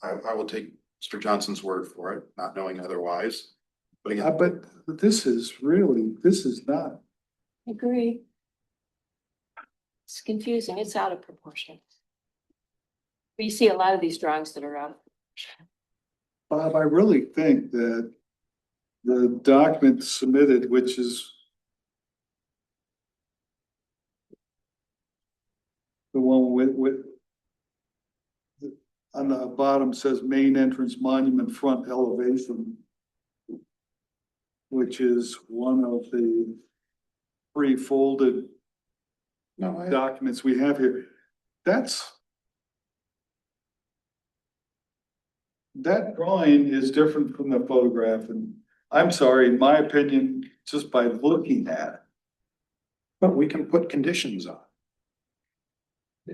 I will take Mr. Johnson's word for it, not knowing otherwise. But again, But this is not, Agree. It's confusing. It's out of proportion. We see a lot of these drawings that are out of proportion. Bob, I really think that the document submitted, which is the one with on the bottom says main entrance monument front elevation, which is one of the pre-folded no, documents we have here. That drawing is different from the photograph, and I'm sorry, in my opinion, just by looking at but we can put conditions on. I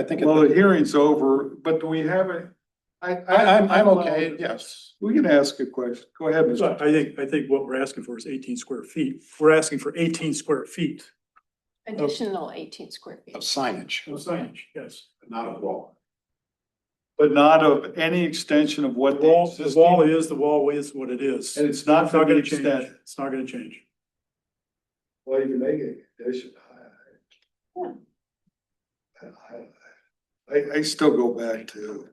think. it. Well, the hearing's over, but do we have it? I'm okay, yes. We can ask a question. Go ahead, So Mr. I think what we're asking for is 18 square feet. We're asking for 18 square feet Additional 18 square Of feet. signage, of signage, yes. but not a wall. But not of any extension of what The wall existing. is what it is. And it's not gonna be gonna change. extended. It's not gonna change. Well, you can make it a condition. I still go back to.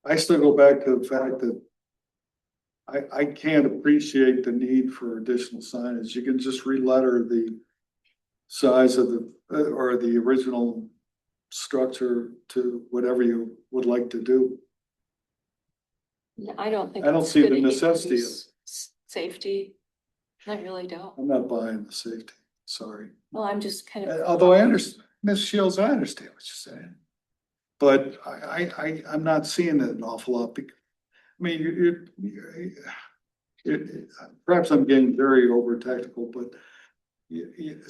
I still go back to the fact that. I can't appreciate the need for additional signage. You can just re-letter the size of the, or the original structure to whatever you would like to do. I don't think. I don't it's see the gonna necessity of it. increase Safety. I really don't. I'm not buying the safety, sorry. Well, I'm just kind of. Although I understand, Ms. Shields, I understand what you're saying. But I'm not seeing it an awful lot. I mean, perhaps I'm getting very over technical, but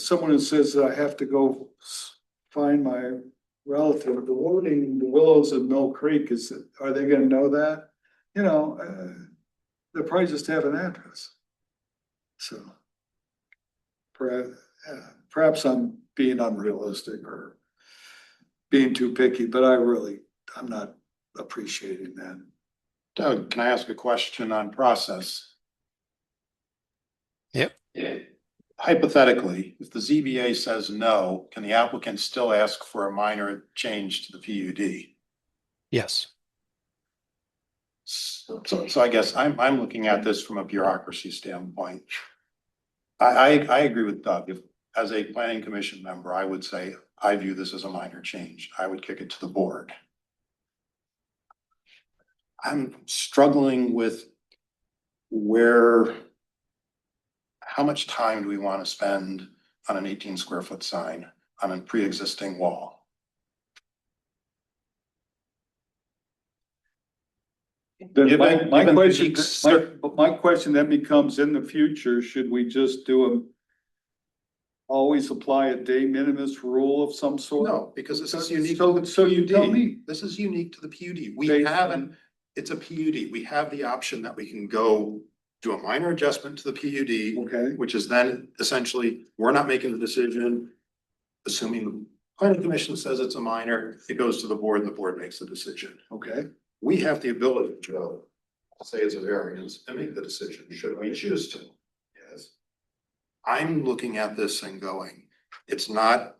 someone who says that I have to go find my relative, the wording, the Willows of Mill Creek is, are they gonna know that? You know, they'll probably just have an address. So. Perhaps I'm being unrealistic or being too picky, but I'm not appreciating that. Doug, can I ask a question on process? Yep. Hypothetically, if the ZBA says no, can the applicant still ask for a minor change to the PUD? Yes. So I guess I'm looking at this from a bureaucracy standpoint. I agree with Doug. If, as a planning commission member, I would say, I view this as a minor change. I would kick it to the board. I'm struggling with how much time do we want to spend on an 18 square foot sign on a pre-existing wall? Then my Given question, the my question then becomes, in the future, should we just always apply a de minimis rule of some sort? No, because this is unique. So you tell me. This is unique to the PUD. It's a PUD. We have the option that we can go do a minor adjustment to the PUD. Okay. Which is then essentially, we're not making the decision. Assuming the planning commission says it's a minor, it goes to the board and the board makes the decision. Okay. We have the ability to go, say it's a variance and make the decision, should we choose to? Yes. I'm looking at this and going, it's not,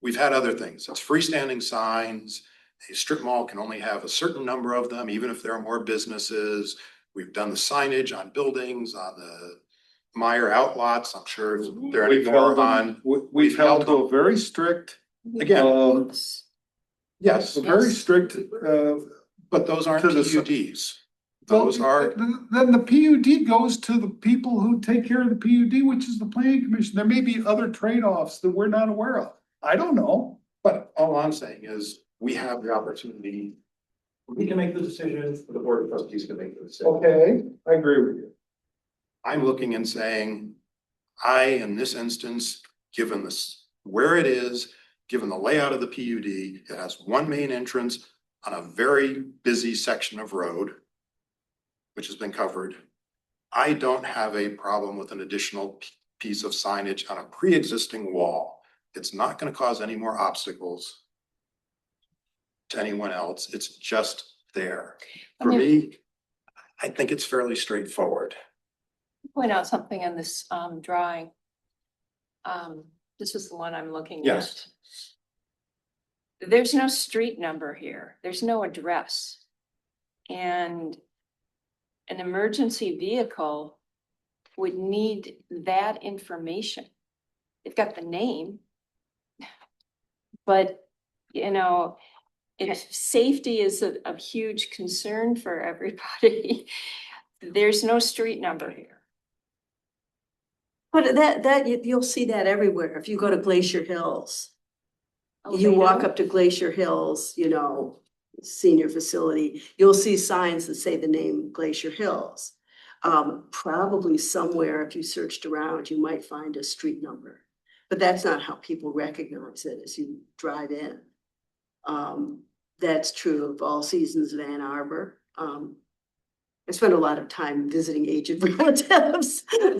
we've had other things. It's freestanding signs. A strip mall can only have a certain number of them, even if there are more businesses. We've done the signage on buildings, on the Meyer outlots. I'm sure there are any more on. We've held to a very strict, Again, yes, very strict, but those aren't to the PUDs. Those are, then the PUD goes to the people who take care of the PUD, which is the planning commission. There may be other trade-offs that we're not aware of. I don't know. but all I'm saying is we have the opportunity. We can make the decision, the board of trustees can make the decision. Okay, I agree with you. I'm looking and saying, in this instance, given this, where it is, given the layout of the PUD, it has one main entrance on a very busy section of road, which has been covered. I don't have a problem with an additional piece of signage on a pre-existing wall. It's not going to cause any more obstacles to anyone else. It's just there. For me, I think it's fairly straightforward. Point out something on this drawing. This is the one I'm looking at. Yes. There's no street number here. There's no address. And an emergency vehicle would need that information. They've got the name. But, you know, if safety is a huge concern for everybody, there's no street number here. But you'll see that everywhere. If you go to Glacier Hills, Oh, you they walk don't? up to Glacier Hills, senior facility, you'll see signs that say the name Glacier Hills. Probably somewhere, if you searched around, you might find a street number, but that's not how people recognize it as you drive in. That's true of All Seasons of Ann Arbor. I spend a lot of time visiting aged relatives. I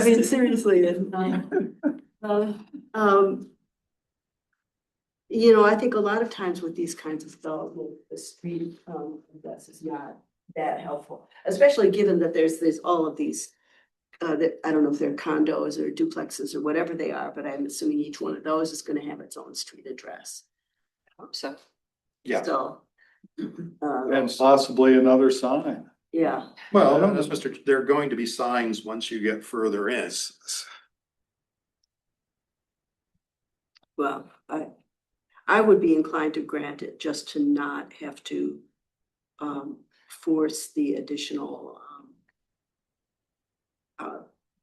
mean, seriously, and, I think a lot of times with these kinds of stuff, the street address is not that helpful, especially given that there's all of these. That I don't know if they're condos or duplexes or whatever they are, but I'm assuming each one of those is going to have its own street address. I hope so. Yeah. So. And possibly another sign. Yeah. Well, there are going to be signs once you get further in. Well, I would be inclined to grant it just to not have to force the additional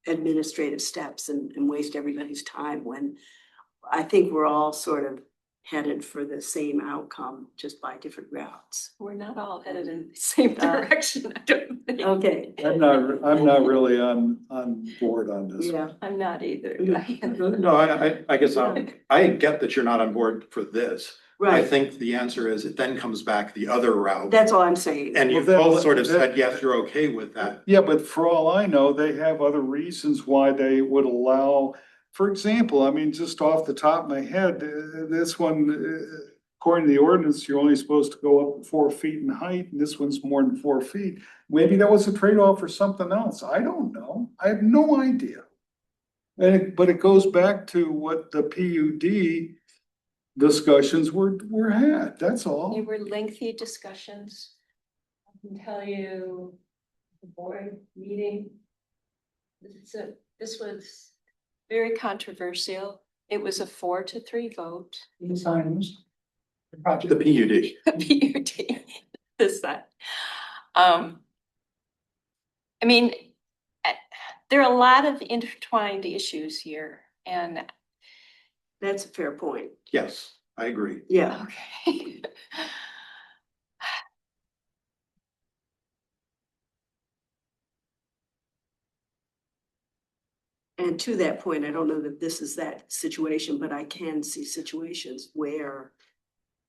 administrative steps and waste everybody's time when I think we're all sort of headed for the same outcome, just by different routes. We're not all headed in the same direction, I don't think. Okay, I'm not really on board on this. yeah. I'm not either. No, I guess I get that you're not on board for this. I Right, think the answer is it then comes back the other route. that's all I'm saying. And you Well, that- both sort of that- said, yes, you're okay with that. Yeah, but for all I know, they have other reasons why they would allow, for example, I mean, just off the top of my head, this one, according to the ordinance, you're only supposed to go up 4 feet in height, and this one's more than 4 feet. Maybe that was a trade-off for something else. I don't know. I have no idea. But it goes back to what the PUD discussions were had, that's They all. were lengthy discussions. I can tell you, the board meeting. This was very controversial. It was a 4-3 vote. The signs, the project. The PUD. PUD, this that. I mean, there are a lot of intertwined issues here and, That's a fair point. Yes, I agree. Yeah, okay. and to that point, I don't know that this is that situation, but I can see situations where,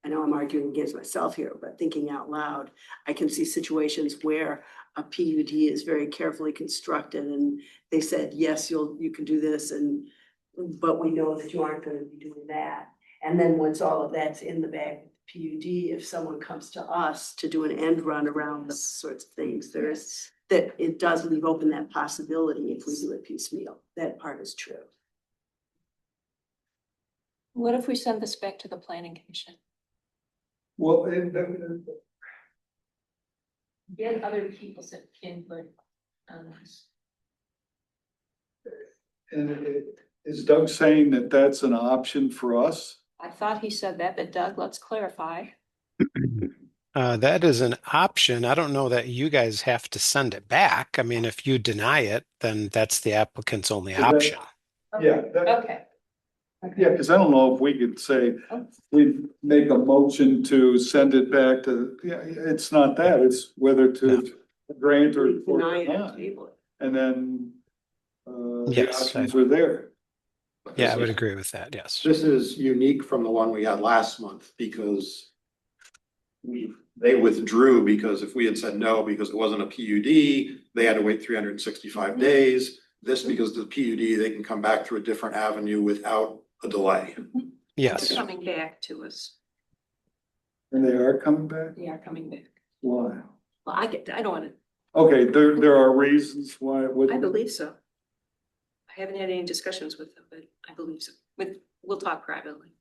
I know I'm arguing against myself here, but thinking out loud, I can see situations where a PUD is very carefully constructed and they said, yes, you can do this but we know that you aren't gonna be doing that. And then once all of that's in the bag of PUD, if someone comes to us to do an end run around those sorts of things, that it does leave open that possibility if we do it piecemeal. That part is true. What if we send this back to the planning commission? Well, Get other people's input on this. is Doug saying that that's an option for us? I thought he said that, but Doug, let's clarify. That is an option. I don't know that you guys have to send it back. I mean, if you deny it, then that's the applicant's only So that- option. Yeah, Okay. yeah, because I don't know if we could say, we make a motion to send it back to, yeah, it's not that, it's whether to grant or Deny it or not. table it. And then, the Yes, options are there. Yeah, I would agree with that. Yes. This is unique from the one we had last month because they withdrew because if we had said no, because it wasn't a PUD, they had to wait 365 days. This, because the PUD, they can come back through a different avenue without a delay. Yes. They're coming back to us. And they are coming back? They are coming back. Why? Well, I don't want to, Okay, there are reasons why it would. I believe so. I haven't had any discussions with them, but I believe so. We'll talk privately.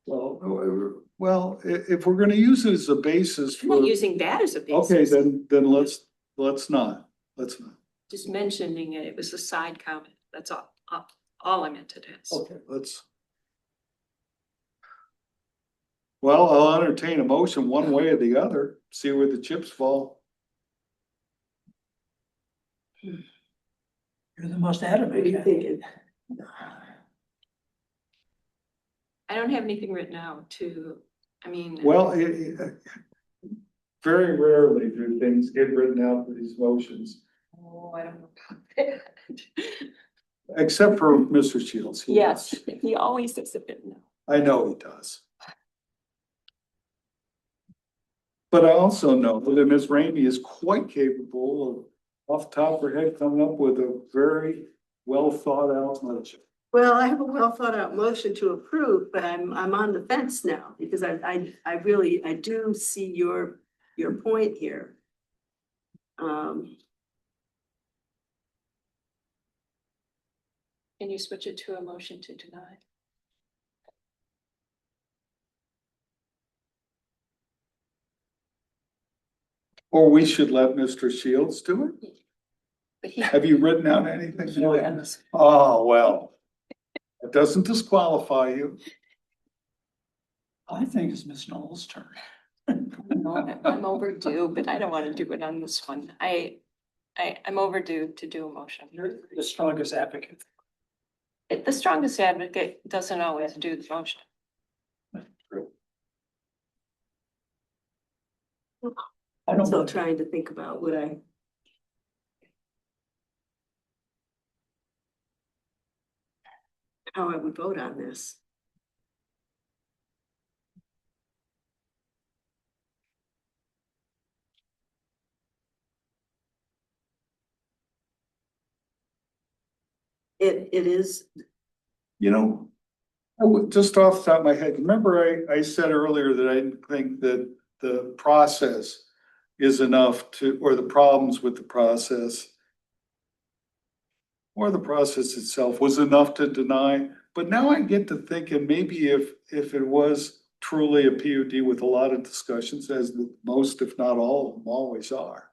Well, if we're gonna use it as a basis I'm for, not using that as a okay, basis. then let's not. Just mentioning it, it was a side comment. That's all I meant to do. Okay, well, I'll entertain a motion one way or the other, see where the chips fall. You're the most adamant. What are you Kathy. thinking? I don't have anything written out I mean. Well, very rarely do things get written out for these motions, Oh, I don't know about that. except for Mr. Shields. He Yes, does. he always does a bit no. I know he does. But I also know that Ms. Ramey is quite capable of, off the top of her head, coming up with a very well thought out motion. Well, I have a well thought out motion to approve, but I'm on the fence now because I really do see your point here. Can you switch it to a motion to deny? Or we should let Mr. Shields do it? But he, Have you written out anything? No, I haven't. Oh, well. It doesn't disqualify you. I think it's Ms. Knoll's turn. I'm overdue, but I don't want to do it on this one. I'm overdue to do a motion. You're the strongest advocate. The strongest advocate doesn't always do the motion. I I'm don't still know. trying to think about how I would vote on this. It is, You know, just off the top of my head, remember I said earlier that I didn't think that the process is enough to, or the problems with the process or the process itself was enough to deny. But now I get to thinking maybe if it was truly a PUD with a lot of discussions, as most, if not all of them always are.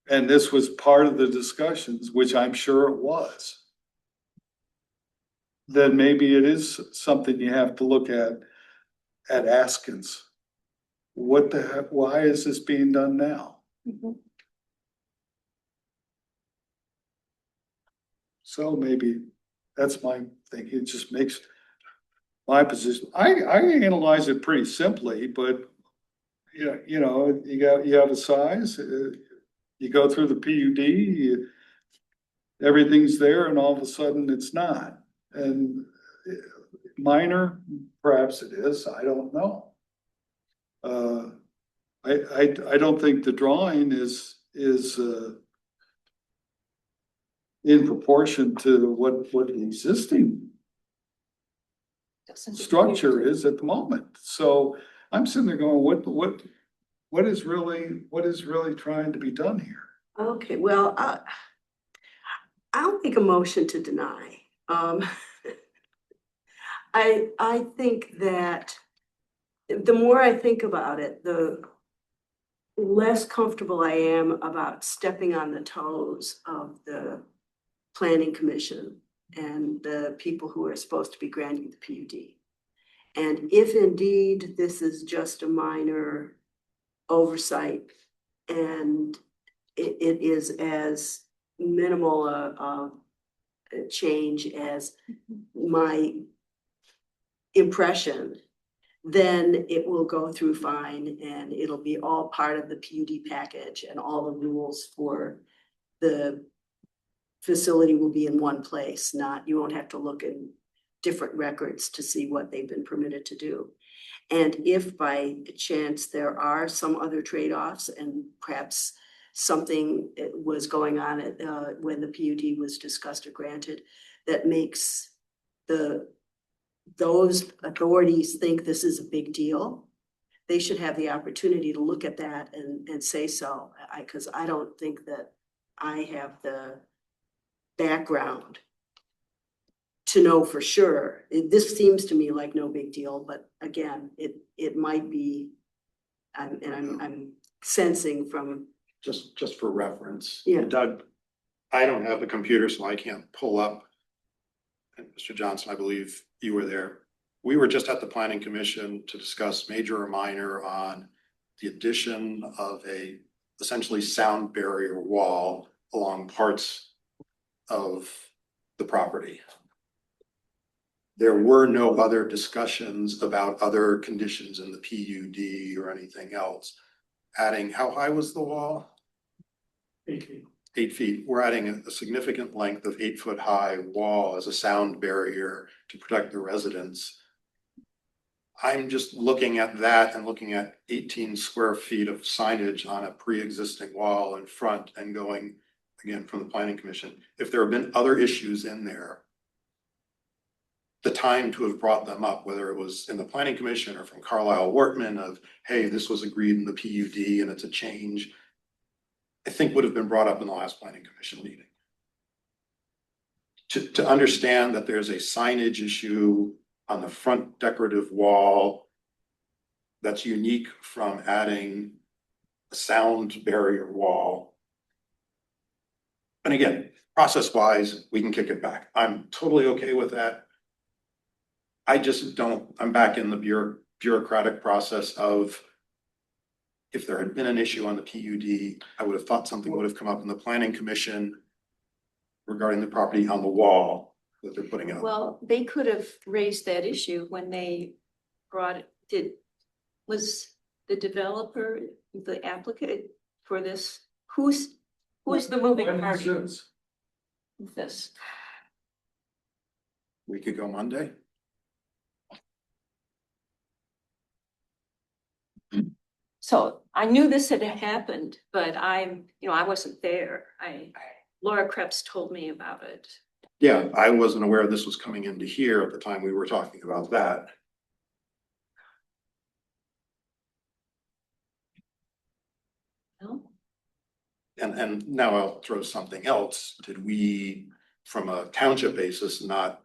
And this was part of the discussions, which I'm sure it was. Then maybe it is something you have to look at Askins. What the heck, why is this being done now? So maybe that's my thing. It just makes my position. I analyze it pretty simply, but yeah, you know, you have a size, you go through the PUD, everything's there, and all of a sudden it's not. And minor, perhaps it is. I don't know. I don't think the drawing is in proportion to what the existing structure is at the moment. So I'm sitting there going, what is really trying to be done here? okay, well, I'll make a motion to deny. I think that the more I think about it, the less comfortable I am about stepping on the toes of the planning commission and the people who are supposed to be granting the PUD. And if indeed this is just a minor oversight and it is as minimal a change as my impression, then it will go through fine and it'll be all part of the PUD package and all the rules for the facility will be in one place, not, you won't have to look in different records to see what they've been permitted to do. And if by chance there are some other trade-offs and perhaps something was going on when the PUD was discussed or granted that makes those authorities think this is a big deal, they should have the opportunity to look at that and say so. Because I don't think that I have the background to know for sure. This seems to me like no big deal, but again, it might be, I'm sensing from. Just for reference. Yeah. Doug, I don't have the computer, so I can't pull up. And Mr. Johnson, I believe you were there. We were just at the planning commission to discuss major or minor on the addition of a essentially sound barrier wall along parts of the property. There were no other discussions about other conditions in the PUD or anything else. Adding, how high was the wall? 8 feet. 8 feet. We're adding a significant length of 8-foot high wall as a sound barrier to protect the residents. I'm just looking at that and looking at 18 square feet of signage on a pre-existing wall in front and going, again, from the planning commission, if there have been other issues in there, the time to have brought them up, whether it was in the planning commission or from Carlisle Wortman of, hey, this was agreed in the PUD and it's a change, I think would have been brought up in the last planning commission meeting. To understand that there's a signage issue on the front decorative wall that's unique from adding a sound barrier wall. And again, process-wise, we can kick it back. I'm totally okay with that. I just don't, I'm back in the bureaucratic process of if there had been an issue on the PUD, I would have thought something would have come up in the planning commission regarding the property on the wall that they're putting up. Well, they could have raised that issue when they brought it, was the developer, the applicant for this? Who's the moving When is party this? with this? We could go Monday. So I knew this had happened, but I wasn't there. Laura Krebs told me about it. Yeah, I wasn't aware this was coming into here at the time we were talking about that. No? And now I'll throw something else. Did we, from a township basis, not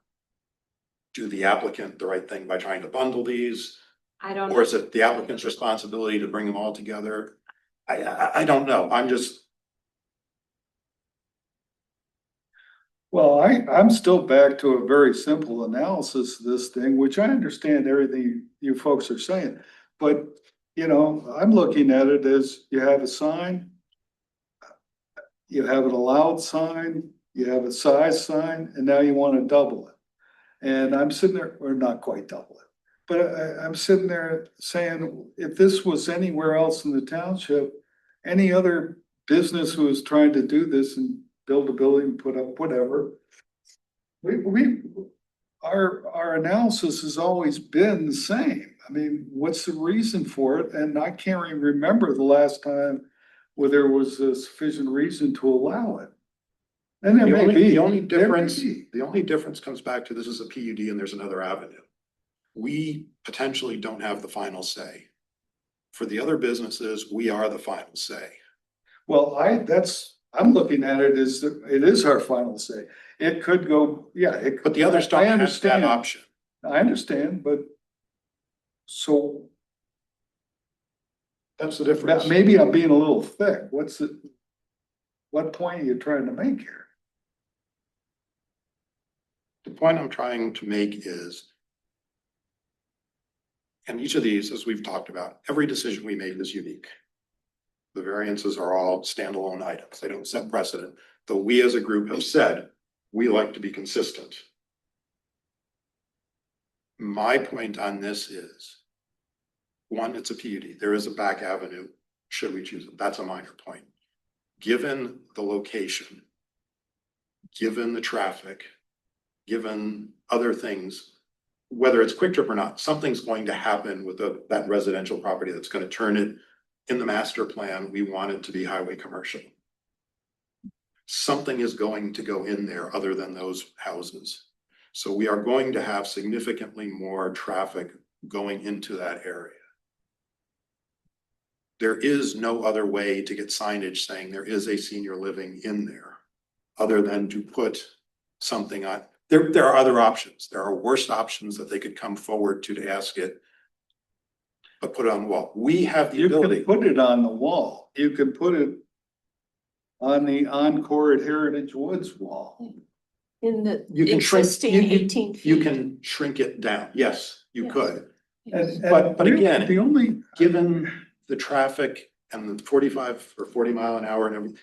do the applicant the right thing by trying to bundle these? I don't Or know. is it the applicant's responsibility to bring them all together? I don't know. I'm just, Well, I'm still back to a very simple analysis of this thing, which I understand everything you folks are saying. But, I'm looking at it as you have a sign, you have an allowed sign, you have a size sign, and now you want to double it. And I'm sitting there, or not quite double it, but I'm sitting there saying, if this was anywhere else in the township, any other business who is trying to do this and build a building, put up whatever, our analysis has always been the same. I mean, what's the reason for it? And I can't even remember the last time where there was a sufficient reason to allow it. And there may be. the only There may difference, be. the only difference comes back to this is a PUD and there's another avenue. We potentially don't have the final say. For the other businesses, we are the final say. Well, I'm looking at it as, it is our final say. It could go, yeah. But the others don't I have that understand. option. I understand, but so That's the difference. maybe I'm being a little thick. What point are you trying to make here? The point I'm trying to make is, and each of these, as we've talked about, every decision we made is unique. The variances are all standalone items. They don't set precedent, though we as a group have said, we like to be consistent. My point on this is, one, it's a PUD. There is a back avenue, should we choose it. That's a minor point. Given the location, given the traffic, given other things, whether it's Quick Trip or not, something's going to happen with that residential property that's going to turn it in the master plan. We want it to be highway commercial. Something is going to go in there other than those houses. So we are going to have significantly more traffic going into that area. There is no other way to get signage saying there is a senior living in there, other than to put something on. There are other options. There are worse options that they could come forward to ask it, but put it on the wall. We have the You ability. can put it on the wall. You can put it on the Encore at Heritage Woods wall. In the You can shrink, existing you 18 feet. you can shrink it down. Yes, you Yes. could. Yes. But really, again, the only, Given the traffic and the 45 or 40 mile an hour and everything,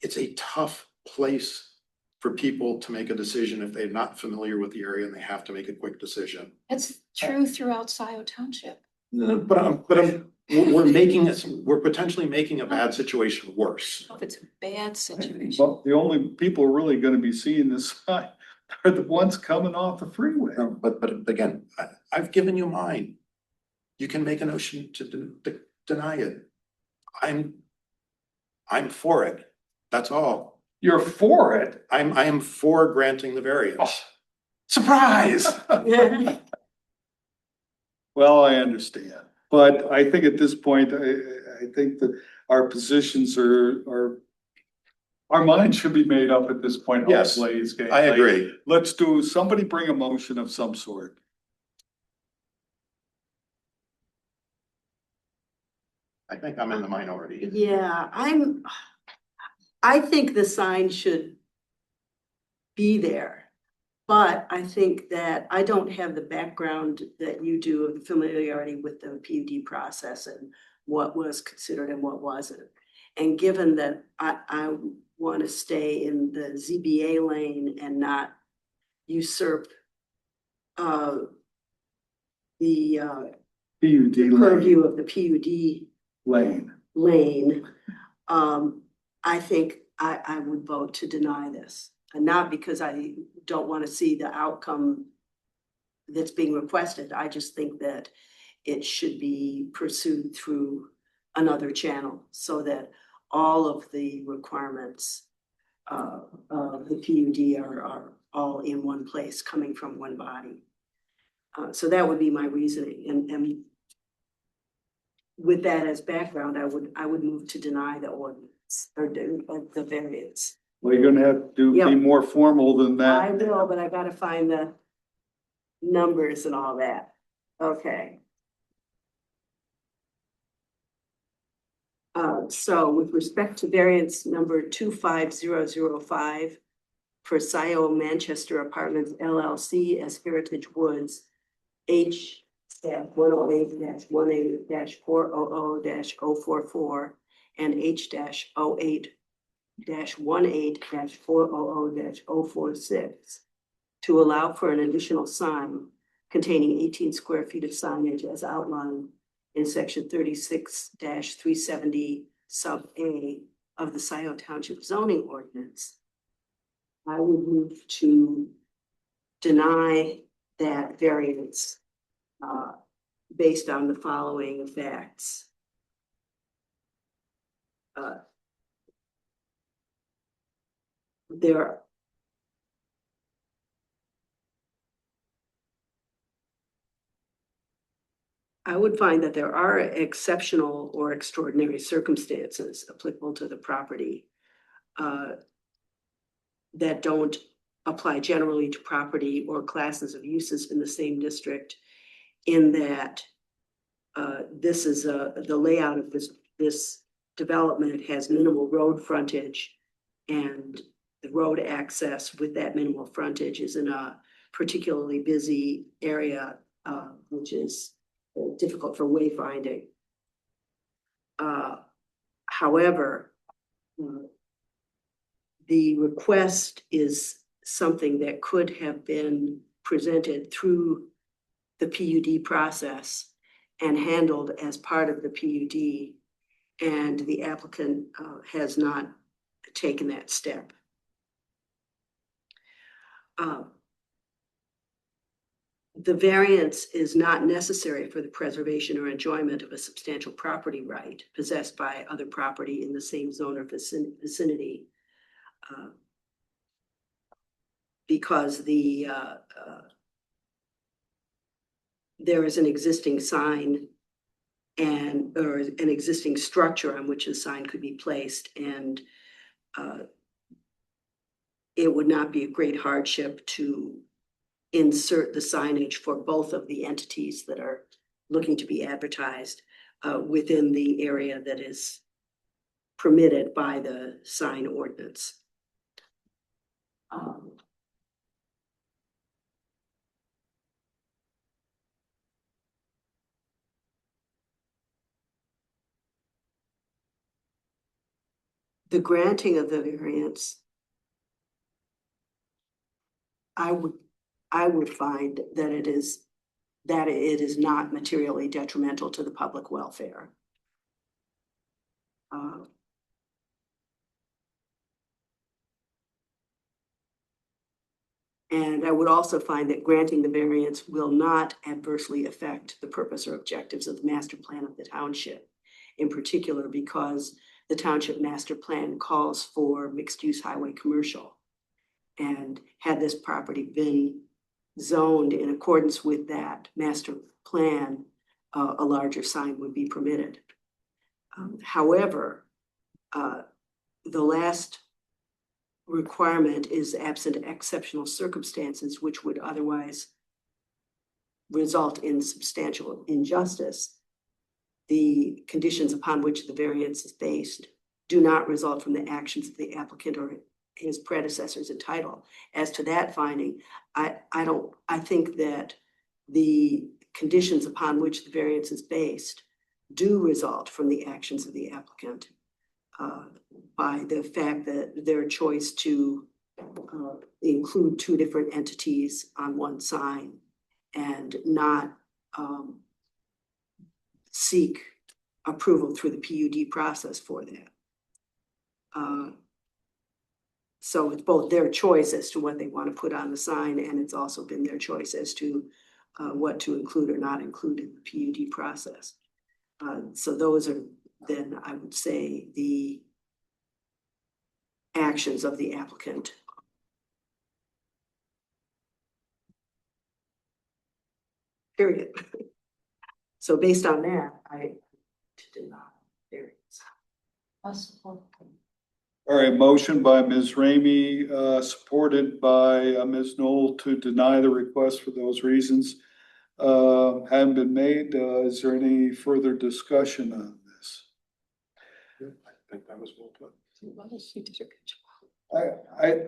it's a tough place for people to make a decision if they're not familiar with the area and they have to make a quick decision. That's true throughout Scio Township. We're making it, we're potentially making a bad situation worse. If it's a bad situation. well, the only people really gonna be seeing this sign are the ones coming off the freeway. But again, I've given you mine. You can make a motion to deny it. I'm for it. That's all. You're for it. I am for granting the variance. Surprise! Well, I understand, but I think at this point, I think that our positions are. Our minds should be made up at this point. Yes, Hopefully, it's getting I late. agree. Let's do, somebody bring a motion of some sort. I think I'm in the minority. Yeah, I think the sign should be there. But I think that I don't have the background that you do of the familiarity with the PUD process and what was considered and what wasn't. And given that I want to stay in the ZBA lane and not usurp the PUD the lane, purview of the PUD lane. lane, I think I would vote to deny this. And not because I don't want to see the outcome that's being requested. I just think that it should be pursued through another channel so that all of the requirements of the PUD are all in one place, coming from one body. So that would be my reasoning. And with that as background, I would move to deny the ordinance or the variance. Well, you're gonna have to Yeah. be more formal than I that. will, but I gotta find the numbers and all that. Okay. So with respect to variance number 25005 for Scio Manchester Apartments LLC as Heritage Woods, H staff 108-18-400-044 and H-08-18-400-046 to allow for an additional sign containing 18 square feet of signage as outlined in section 36-370 sub A of the Scio Township zoning ordinance. I would move to deny that variance based on the following facts. I would find that there are exceptional or extraordinary circumstances applicable to the property that don't apply generally to property or classes of uses in the same district, in that this is the layout of this development has minimal road frontage, and the road access with that minimal frontage is in a particularly busy area, which is difficult for wayfinding. However, the request is something that could have been presented through the PUD process and handled as part of the PUD, and the applicant has not taken that step. The variance is not necessary for the preservation or enjoyment of a substantial property right possessed by other property in the same zone or vicinity, because there is an existing sign or an existing structure on which a sign could be placed, and it would not be a great hardship to insert the signage for both of the entities that are looking to be advertised within the area that is permitted by the sign ordinance. The granting of the variance, I would find that it is not materially detrimental to the public welfare. And I would also find that granting the variance will not adversely affect the purpose or objectives of the master plan of the township, in particular because the township master plan calls for mixed-use highway commercial. And had this property been zoned in accordance with that master plan, a larger sign would be permitted. However, the last requirement is absent exceptional circumstances which would otherwise result in substantial injustice. The conditions upon which the variance is based do not result from the actions of the applicant or his predecessors in title. As to that finding, I think that the conditions upon which the variance is based do result from the actions of the applicant, by the fact that their choice to include two different entities on one sign and not seek approval through the PUD process for that. So it's both their choice as to what they want to put on the sign, and it's also been their choice as to what to include or not include in the PUD process. So those are then, I would say, the actions of the applicant. Period. So based on that, I to deny variance. All right, motion by Ms. Ramey, supported by Ms. Knoll to deny the request for those reasons. Haven't been made. Is there any further discussion on this? I think that was well put.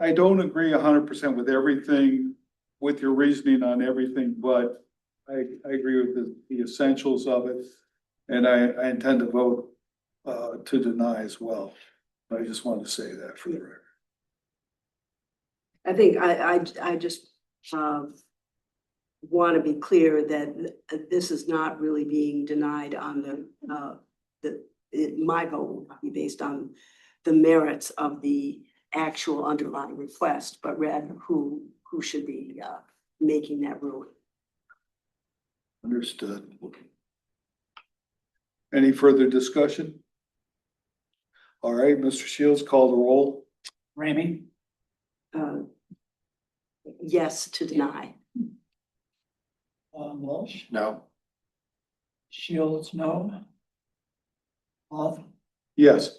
I don't agree 100% with everything, with your reasoning on everything, but I agree with the essentials of it. And I intend to vote to deny as well. I just wanted to say that for the record. I think I just want to be clear that this is not really being denied on my vote will not be based on the merits of the actual underlying request, but rather who should be making that ruling. Understood. Any further discussion? All right, Mr. Shields, call the roll. Ramey, Yes to deny. Walsh, No, Shields, no. Off, Yes.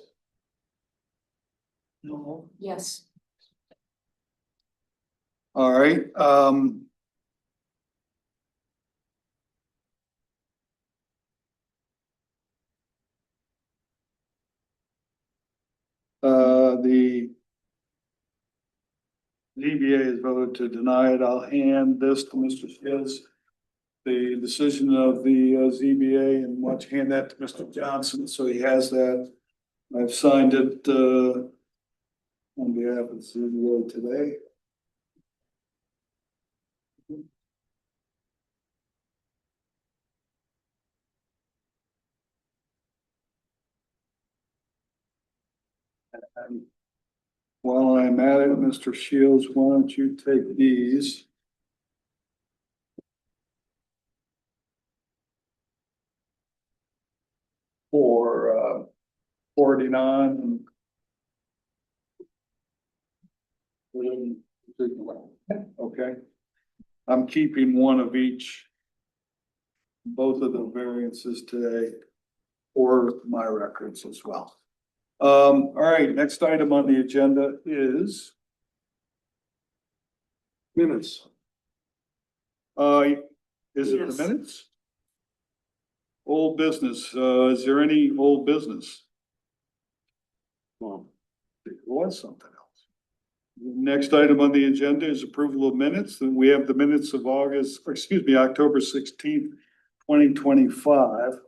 no. Yes. All right, the ZBA has voted to deny it. I'll hand this to Mr. Shields. The decision of the ZBA, and why don't you hand that to Mr. Johnson, so he has that. I've signed it on behalf of the ZBA today. And while I'm at it, Mr. Shields, why don't you take these? For 49 and okay. I'm keeping one of each, both of the variances today, for my records as well. All right, next item on the agenda is minutes. Is it Yes. the minutes? Old business, is there any old business? Well, there was something else. Next item on the agenda is approval of minutes, and we have the minutes of October 16th, 2025.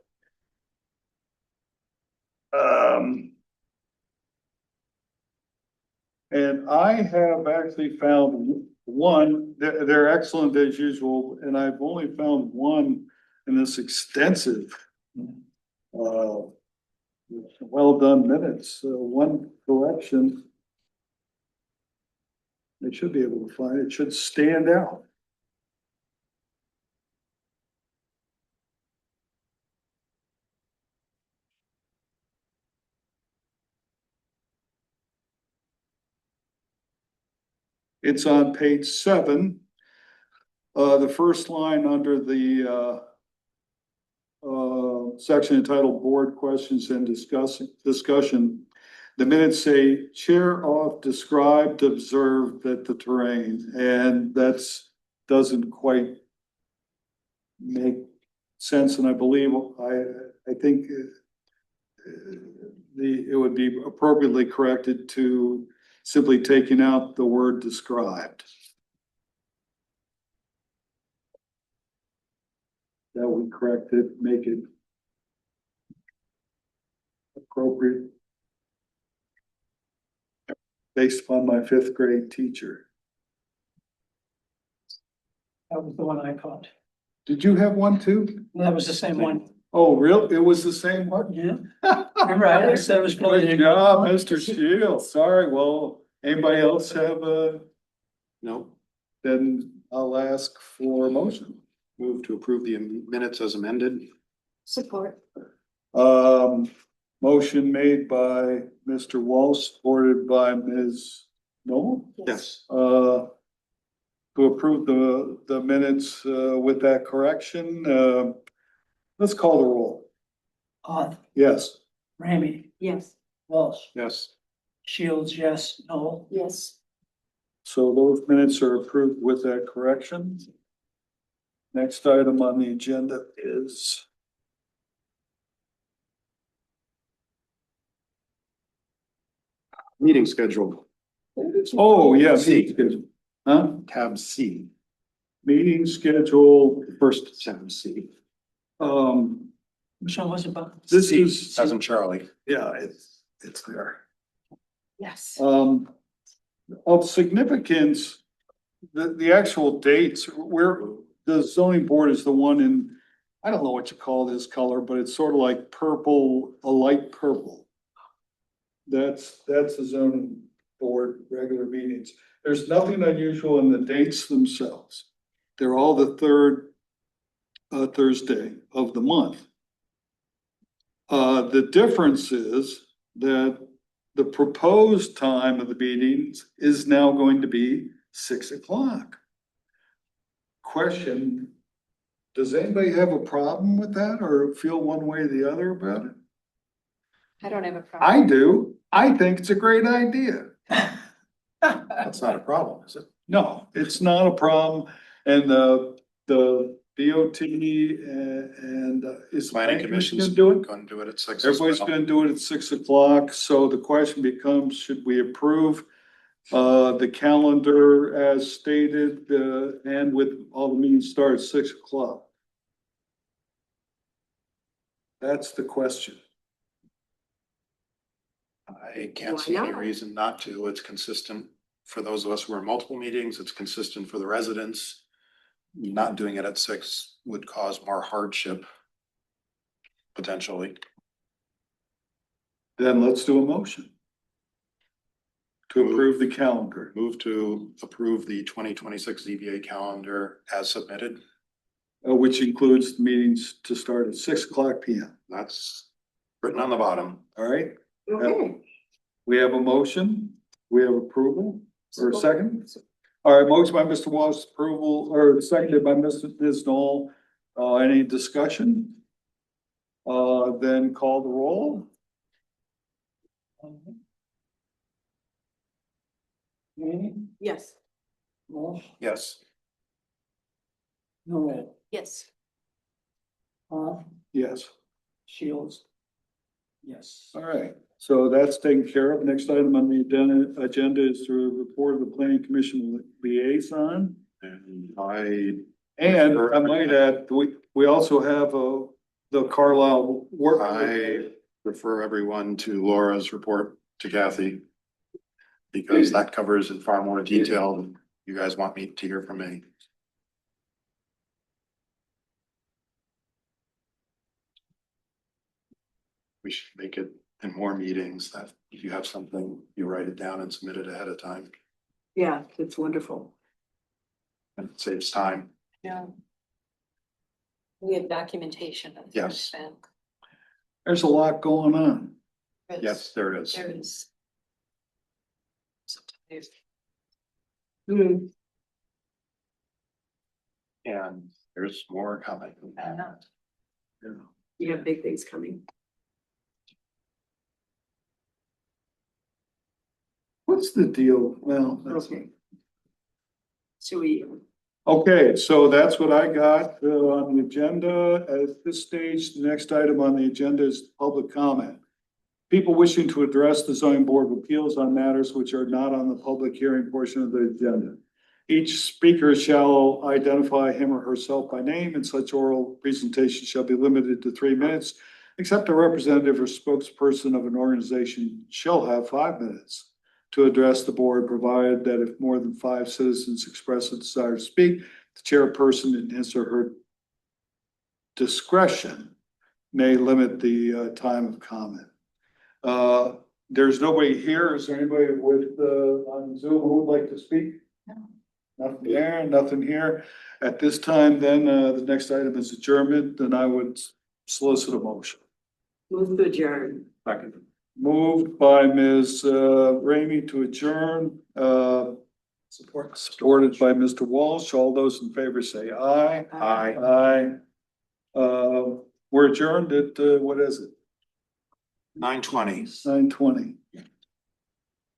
And I have actually found one, they're excellent as usual, and I've only found one in this extensive, well done minutes, one correction. They should be able to find it, should stand out. It's on page 7. The first line under the section entitled Board Questions and Discussion. The minutes say chair off described, observed that the terrain, and doesn't quite make sense. And I believe, I think it would be appropriately corrected to simply taking out the word described. That would correct it, make it appropriate based upon my 5th grade teacher. That was the one I caught. Did you have one too? That was the same one. Oh, real? It was the same one? Yeah. You're right, I said it was. Good job, Mr. Shields. Sorry, well, anybody else have No, then I'll ask for a motion. move to approve the minutes as amended. Support. Motion made by Mr. Walsh, supported by Ms. Noel. Yes. To approve the minutes, with that correction, let's call the roll. Odd, Yes. Ramey, Yes. Walsh, Yes. Shields, yes, Noel. Yes. So those minutes are approved with that correction. Next item on the agenda is Meeting schedule. oh, yeah, C. meeting schedule. Huh? Tab C, Meeting schedule, first tab C. Which one was it about? This C, is, as in Charlie. yeah, it's there. Yes. Of significance, the actual dates, where the zoning board is the one in, I don't know what you call this color, but it's sort of like purple, a light purple. That's the zoning board regular meetings. There's nothing unusual in the dates themselves. They're all the third Thursday of the month. The difference is that the proposed time of the meetings is now going to be 6 o'clock. Question, does anybody have a problem with that or feel one way or the other about it? I don't have a problem. I do. I think it's a great idea. That's not a problem, is it? No, it's not a problem. And the BOT and is Planning Commission's gonna do it? going to do it at 6. as Everybody's well. gonna do it at 6 o'clock, so the question becomes, should we approve the calendar as stated, and with all the meetings start at 6 o'clock? That's the question. I can't Why see any not? reason not to. It's consistent for those of us who are in multiple meetings. It's consistent for the residents. Not doing it at 6 would cause more hardship. Potentially. Then let's do a motion to approve the calendar. Move to approve the 2026 ZBA calendar as submitted. Which includes the meetings to start at 6 o'clock PM. That's written on the bottom. All right, Okay. we have a motion, we have approval, or a second? All right, motion by Mr. Walsh, approval, or seconded by Ms. Knoll. Any discussion? Then call the roll. Ramey, Yes. Walsh, Yes. Noel, Yes. Odd, Yes. Shields. Yes. All right, so that's taken care of. Next item on the agenda is to report of the planning commission liaison. And And I might add, we also have the Carlisle work. I refer everyone to Laura's report to Kathy. Because that covers in far more detail than you guys want me to hear from me. We should make it in more meetings that if you have something, you write it down and submit it ahead of time. Yeah, it's wonderful. And it saves time. Yeah. We have documentation of Yes. this. And There's a lot going on. there's- Yes, there it is. There is. Sometimes Hmm. And there's more coming. I know. Yeah. You have big things coming. What's the deal? Well, that's. Okay. Should we? Okay, so that's what I got on the agenda. At this stage, the next item on the agenda is public comment. People wishing to address the zoning board of appeals on matters which are not on the public hearing portion of the agenda. Each speaker shall identify him or herself by name, and such oral presentation shall be limited to 3 minutes, except a representative or spokesperson of an organization shall have 5 minutes to address the board, provided that if more than 5 citizens express a desire to speak, the chairperson in his or her discretion may limit the time of comment. There's nobody here. Is there anybody with on Zoom who would like to speak? No. Nothing there, nothing here. At this time, then the next item is adjournment, and I would solicit a motion. Move to adjourn. Second. Moved by Ms. Ramey to adjourn, supported by Mr. Walsh. All those in favor say aye. Aye. Aye. We're adjourned at, what is it? 9:20. 9:20.